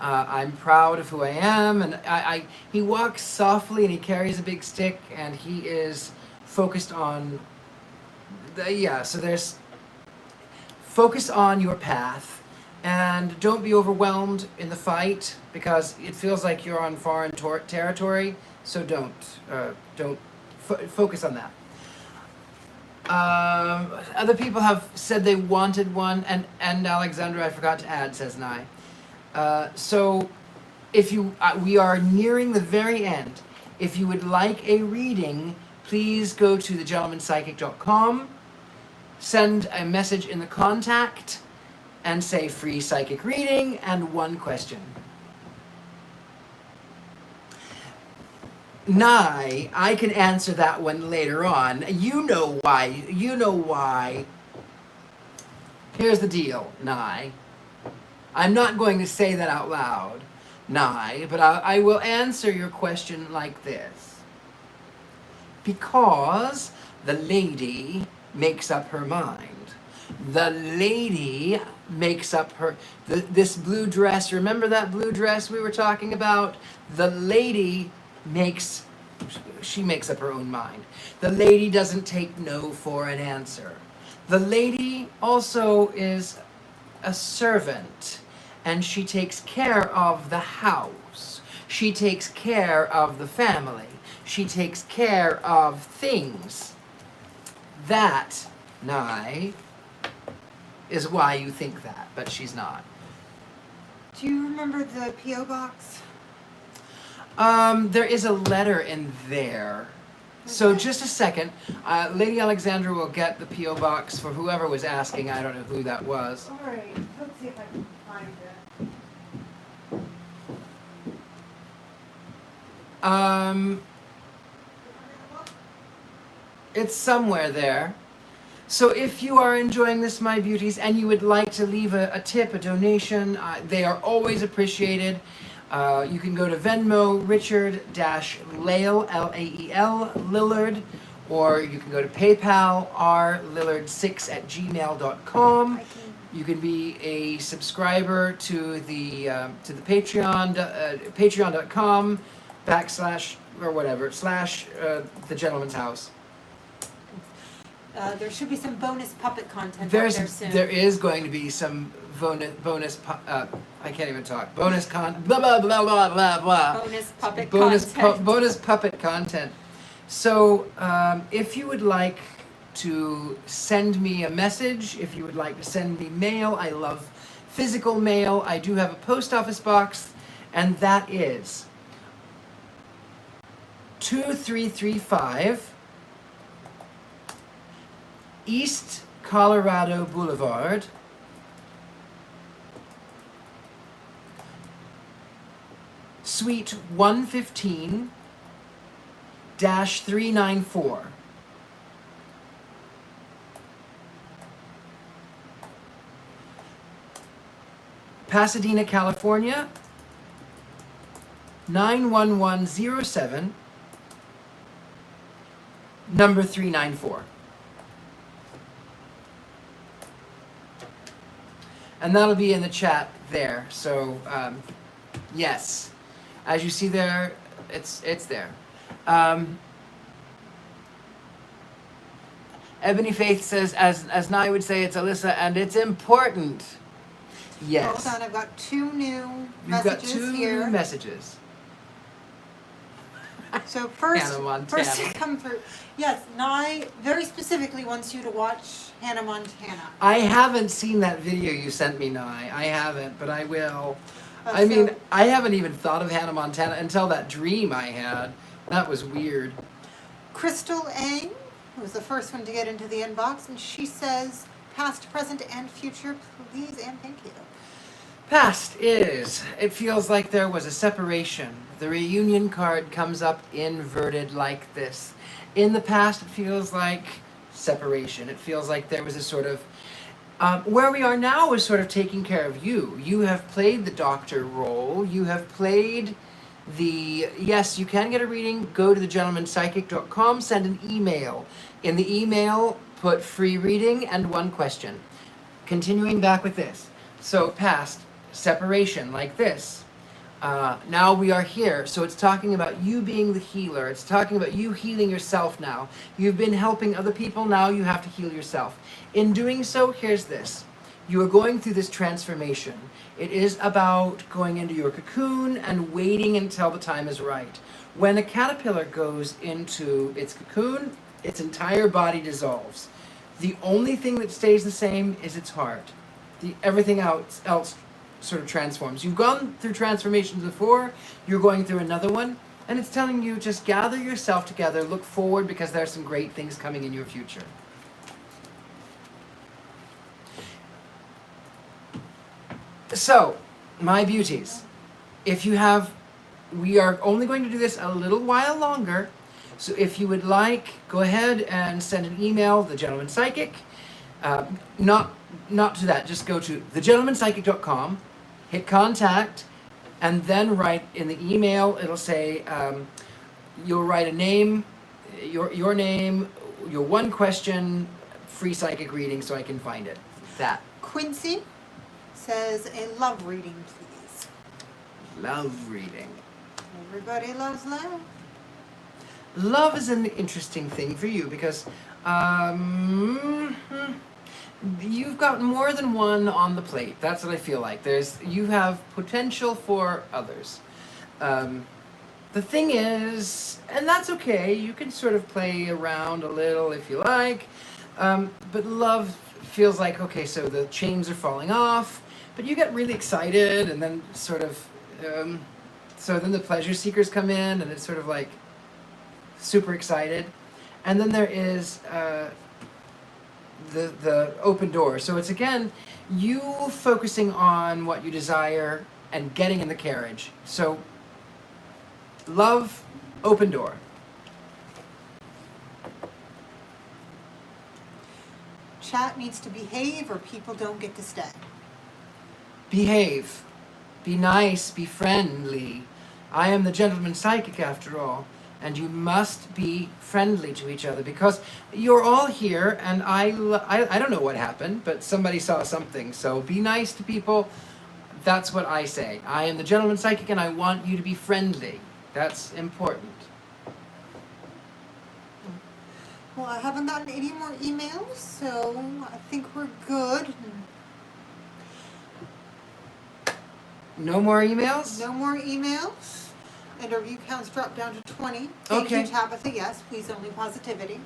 A: I'm proud of who I am. And he walks softly and he carries a big stick and he is focused on... so there's... Focus on your path. And don't be overwhelmed in the fight because it feels like you're on foreign territory. So don't focus on that. Other people have said they wanted one, and Alexandra, I forgot to add, says Nye. So if you, we are nearing the very end. If you would like a reading, please go to thegentlemanpsychic.com, send a message in the contact, and say free psychic reading and one question. Nye, I can answer that one later on. You know why. You know why. Here's the deal, Nye. I'm not going to say that out loud, Nye, but I will answer your question like this. Because the lady makes up her mind. The lady makes up her... this blue dress, remember that blue dress we were talking about? The lady makes up her own mind. The lady doesn't take no for an answer. The lady also is a servant, and she takes care of the house. She takes care of the family. She takes care of things. That, Nye, is why you think that, but she's not.
B: Do you remember the P.O. box?
A: There is a letter in there. Okay. So just a second. Lady Alexandra will get the P.O. box for whoever was asking. I don't know who that was.
B: All right. Let's see if I can find it.
A: It's somewhere there. So if you are enjoying this, my beauties, and you would like to leave a tip, a donation, they are always appreciated. You can go to Venmo, Richard-Lael, L-A-E-L, Lillard, or you can go to PayPal, rlillard6@gmail.com. You can be a subscriber to the Patreon, patreon.com / or whatever, / The Gentleman's House.
B: There should be some bonus puppet content out there soon.
A: There is going to be some bonus I can't even talk. Blah blah blah blah blah blah. Bonus puppet content. So if you would like to send me a message, if you would like to send me mail, I love physical mail. I do have a post office box, and that is 2335 East Colorado Boulevard, Suite 115-394. Pasadena, California, 91107, number 394. And that'll be in the chat there. So, yes, as you see there, it's there. Ebony Faith says, as Nye would say, it's Alyssa, and it's important. Yes.
B: Hold on, I've got two new
A: You've got two
B: here.
A: new messages.
B: So first to come through. Yes, Nye very specifically wants you to watch Hannah Montana.
A: I haven't seen that video you sent me, Nye. I haven't, but I will. I mean, I haven't even thought of Hannah Montana until that dream I had. That was weird.
B: Crystal Ang who was the first one to get into the inbox, and she says, past, present, and future, please and thank you.
A: Past is, it feels like there was a separation. The reunion card comes up inverted like this. In the past, it feels like separation. It feels like there was a sort of, where we are now is sort of taking care of you. You have played the doctor role. You have played yes, you can get a reading. Go to thegentlemanpsychic.com, send an email. In the email, put free reading and one question. Continuing back with this. So past, separation like this. Now we are here. So it's talking about you being the healer. It's talking about you healing yourself now. You've been helping other people. Now you have to heal yourself. In doing so, here's this. You are going through this transformation. It is about going into your cocoon and waiting until the time is right. When a caterpillar goes into its cocoon, its entire body dissolves. The only thing that stays the same is its heart. Everything else sort of transforms. You've gone through transformations before, you're going through another one, and it's telling you just gather yourself together, look forward, because there are some great things coming in your future. So, my beauties, we are only going to do this a little while longer, so if you would like, go ahead and send an email, The Gentleman Psychic. Not to that, just go to thegentlemanpsychic.com, hit contact, and then write in the email, it'll say, you'll write a name, your name, your one question, free psychic reading so I can find it. That.
B: Quincy says, a love reading, please.
A: Love reading.
B: Everybody loves love.
A: Love is an interesting thing for you because you've got more than one on the plate. That's what I feel like. You have potential for others. The thing is, and that's okay, you can sort of play around a little if you like, but love feels like, okay, so the chains are falling off, but you get really excited, and then sort of, so then the pleasure seekers come in, and it's sort of like super excited. And then there is the open door. So it's, again, you focusing on what you desire and getting in the carriage. So love, open door.
B: Chat needs to behave or people don't get to stay.
A: Behave. Be nice. Be friendly. I am the gentleman psychic after all. And you must be friendly to each other because you're all here, and I don't know what happened, but somebody saw something. So be nice to people. That's what I say. I am the gentleman psychic, and I want you to be friendly. That's important.
B: Well, I haven't gotten any more emails, so I think we're good.
A: No more emails?
B: No more emails. And our view counts dropped down to 20. Thank you, Tabitha. Yes, please, only positivity.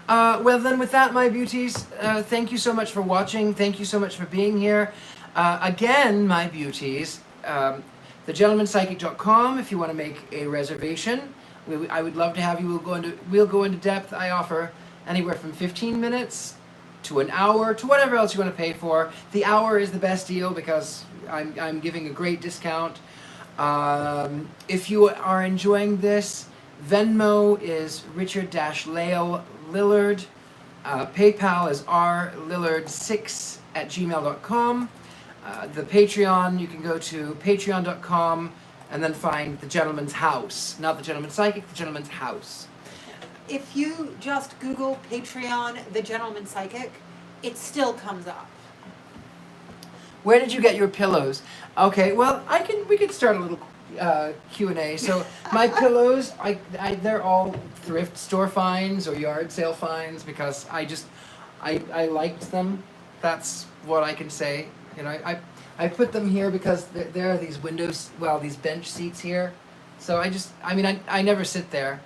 A: Well, then with that, my beauties, thank you so much for watching. Thank you so much for being here. Again, my beauties, thegentlemanpsychic.com if you want to make a reservation. I would love to have you. We'll go into depth. I offer anywhere from 15 minutes to an hour to whatever else you want to pay for. The hour is the best deal because I'm giving a great discount. If you are enjoying this, Venmo is Richard-Lael Lillard. PayPal is rlillard6@gmail.com. The Patreon, you can go to patreon.com and then find The Gentleman's House. Not The Gentleman's Psychic, The Gentleman's House.
B: If you just Google Patreon, The Gentleman Psychic, it still comes up.
A: Where did you get your pillows? Okay, well, we could start a little Q&A. So my pillows, they're all thrift store finds or yard sale finds because I liked them. That's what I can say. You know, I put them here because there are these these bench seats here. So I never sit there.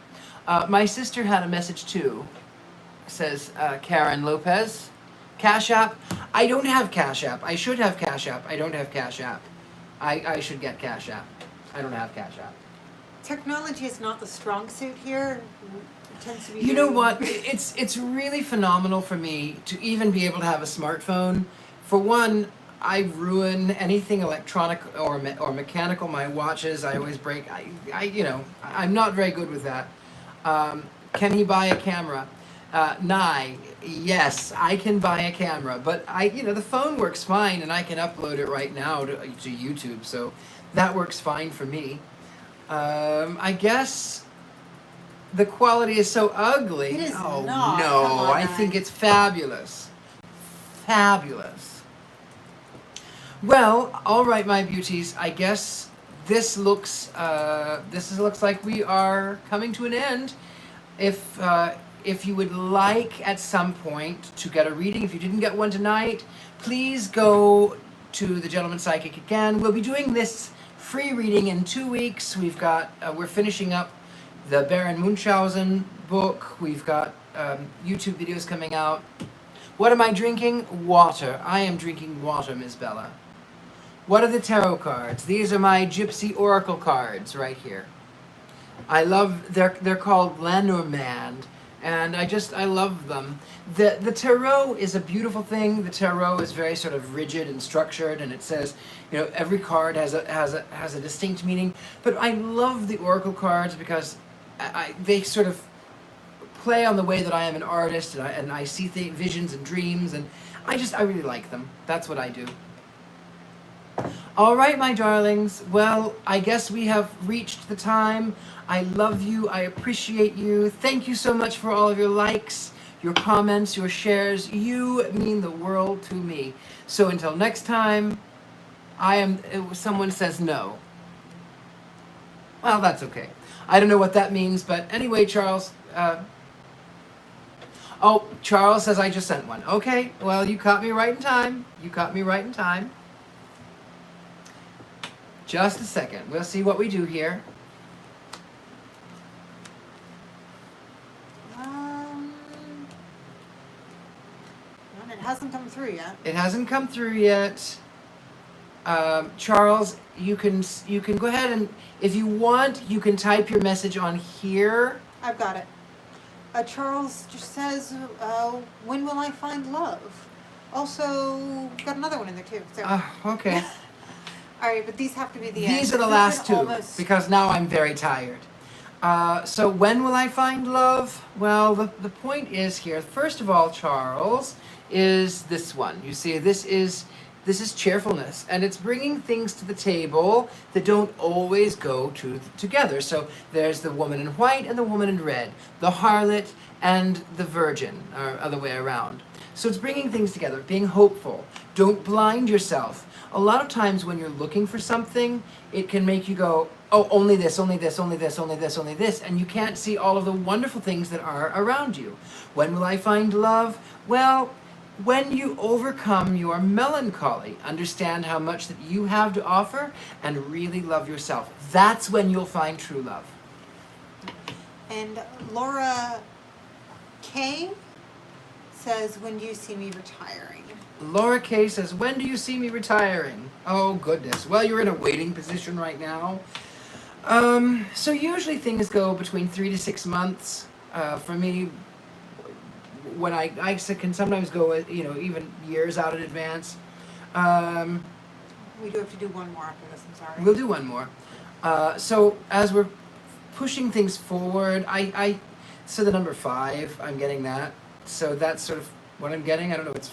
A: My sister had a message too. Says Karen Lopez. Cash App. I don't have Cash App. I should have Cash App. I don't have Cash App. I should get Cash App. I don't have Cash App.
B: Technology is not the strong suit here. tends to be.
A: You know what? It's really phenomenal for me to even be able to have a smartphone. For one, I ruin anything electronic or mechanical. My watches, I always break. I'm not very good with that. Can he buy a camera? Nye, yes, I can buy a camera, but the phone works fine, and I can upload it right now to YouTube, so that works fine for me. I guess the quality is so ugly.
B: It is
A: oh
B: not.
A: no,
B: Come on,
A: I
B: Nye.
A: think it's fabulous. Fabulous. Well, all right, my beauties. I guess this looks like we are coming to an end. If you would like at some point to get a reading, if you didn't get one tonight, please go to the Gentleman Psychic again. We'll be doing this free reading in 2 weeks. We're finishing up the Baron Munchausen book. We've got YouTube videos coming out. What am I drinking? Water. I am drinking water, Miss Bella. What are the tarot cards? These are my Gypsy Oracle cards right here. They're called Lenormand, and I love them. The tarot is a beautiful thing. The tarot is very sort of rigid and structured, and it says, every card has a distinct meaning. But I love the Oracle cards because they sort of play on the way that I am an artist, and I see visions and dreams, and I really like them. That's what I do. All right, my darlings. Well, I guess we have reached the time. I love you. I appreciate you. Thank you so much for all of your likes, your comments, your shares. You mean the world to me. So until next time, someone says no. Well, that's okay. I don't know what that means, but anyway, Charles. Charles says I just sent one. Okay, well, you caught me right in time. Just a second. We'll see what we do here.
B: It hasn't come through yet.
A: It hasn't come through yet. Charles, you can go ahead and, if you want, you can type your message on here.
B: I've got it. Charles just says, when will I find love? Also, got another one in there too. So.
A: Okay.
B: All right, but these have to be the
A: These are the last two, because now I'm very tired. So when will I find love? Well, the point is here, first of all, Charles, is this one. You see, this is cheerfulness, and it's bringing things to the table that don't always go together. So there's the woman in white and the woman in red, the harlot and the virgin, or other way around. So it's bringing things together, being hopeful. Don't blind yourself. A lot of times when you're looking for something, it can make you go, oh, only this, only this, only this, only this, only this, and you can't see all of the wonderful things that are around you. When will I find love? Well, when you overcome your melancholy, understand how much that you have to offer, and really love yourself. That's when you'll find true love.
B: And Laura K says, when do you see me retiring?
A: Laura K says, when do you see me retiring? Oh, goodness. Well, you're in a waiting position right now. So usually things go between 3 to 6 months. For me, when I can sometimes go, even years out in advance.
B: We do have to do one more after this, I'm sorry.
A: We'll do one more. So as we're pushing things forward, so the number 5, I'm getting that. So that's sort of what I'm getting. I don't know if it's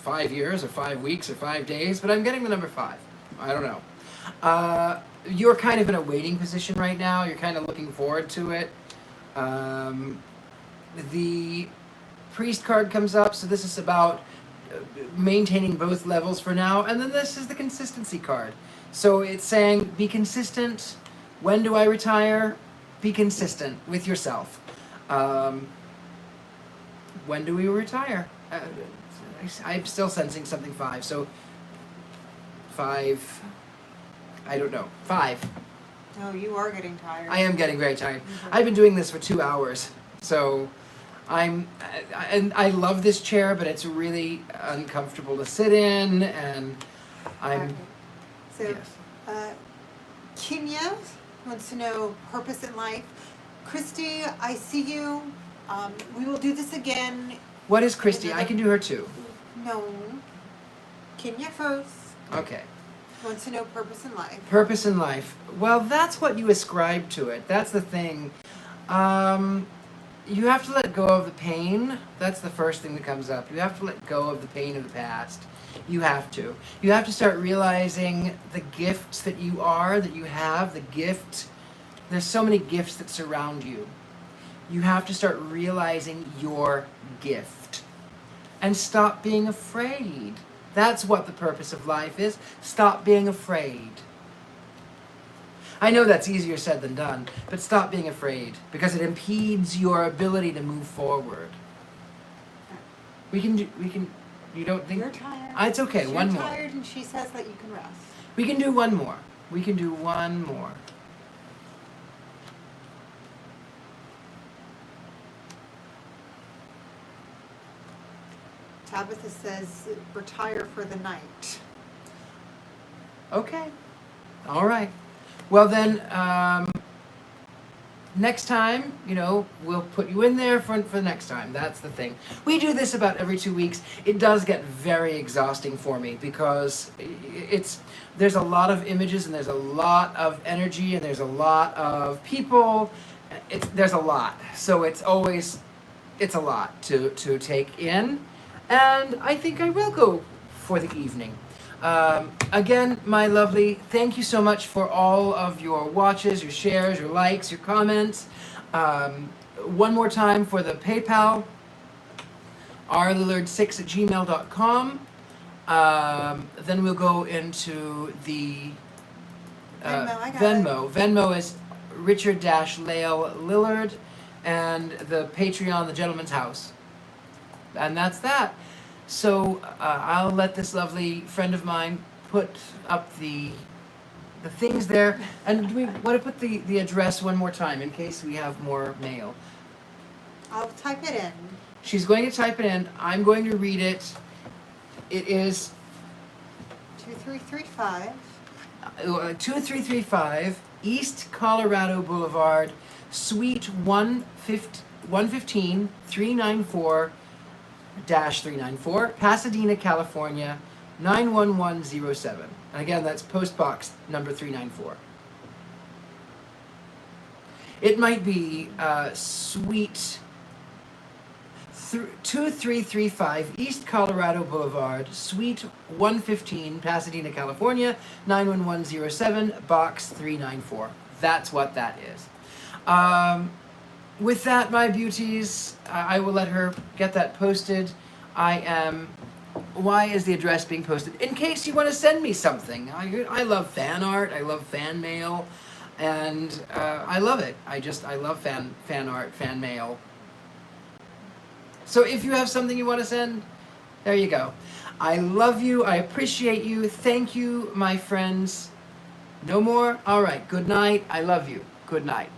A: 5 years or 5 weeks or 5 days, but I'm getting the number 5. I don't know. You're kind of in a waiting position right now. You're kind of looking forward to it. The priest card comes up, so this is about maintaining both levels for now. And then this is the consistency card. So it's saying, be consistent. When do I retire? Be consistent with yourself. When do we retire? I'm still sensing something 5. So 5, I don't know, 5.
B: No, you are getting tired.
A: I am getting very tired.
B: Mm-hmm.
A: I've been doing this for 2 hours. So and I love this chair, but it's really uncomfortable to sit in, and I'm,
B: Okay. So,
A: yes.
B: Kenya wants to know purpose in life. Christie, I see you We will do this again.
A: What is Christie? I can do her too.
B: No. Kenya first.
A: Okay.
B: Wants to know purpose in life.
A: Purpose in life. Well, that's what you ascribe to it. That's the thing. You have to let go of the pain. That's the first thing that comes up. You have to let go of the pain of the past. You have to. You have to start realizing the gifts that you are, that you have, the gift. There's so many gifts that surround you. You have to start realizing your gift. And stop being afraid. That's what the purpose of life is. Stop being afraid. I know that's easier said than done, but stop being afraid because it impedes your ability to move forward. We can, you don't think?
B: You're tired.
A: It's okay,
B: You're
A: one more.
B: You're tired and she says that you can rest.
A: We can do one more. We can do one more.
B: Tabitha says retire for the night.
A: Okay. All right. Well then, next time, we'll put you in there for the next time. That's the thing. We do this about every 2 weeks. It does get very exhausting for me because there's a lot of images and there's a lot of energy and there's a lot of people. There's a lot. So it's a lot to take in. And I think I will go for the evening. Again, my lovely, thank you so much for all of your watches, your shares, your likes, your comments. One more time for the PayPal, rlillard6@gmail.com. Then we'll go into the
B: Venmo.
A: Venmo is Richard-Lael Lillard, and the Patreon, the Gentleman's House. And that's that. So I'll let this lovely friend of mine put up the things there. And do we want to put the address one more time in case we have more mail?
B: I'll type it in.
A: She's going to type it in. I'm going to read it. It is
B: 2335.
A: 2335 East Colorado Boulevard, Suite 115 394-394, Pasadena, California, 91107. And again, that's post box number 394. It might be Suite 2335 East Colorado Boulevard, Suite 115, Pasadena, California, 91107, box 394. That's what that is. With that, my beauties, I will let her get that posted. Why is the address being posted? In case you want to send me something. I love fan art, I love fan mail, and I love it. I love fan art, fan mail. So if you have something you want to send, there you go. I love you, I appreciate you, thank you, my friends. No more? All right, good night, I love you. Good night.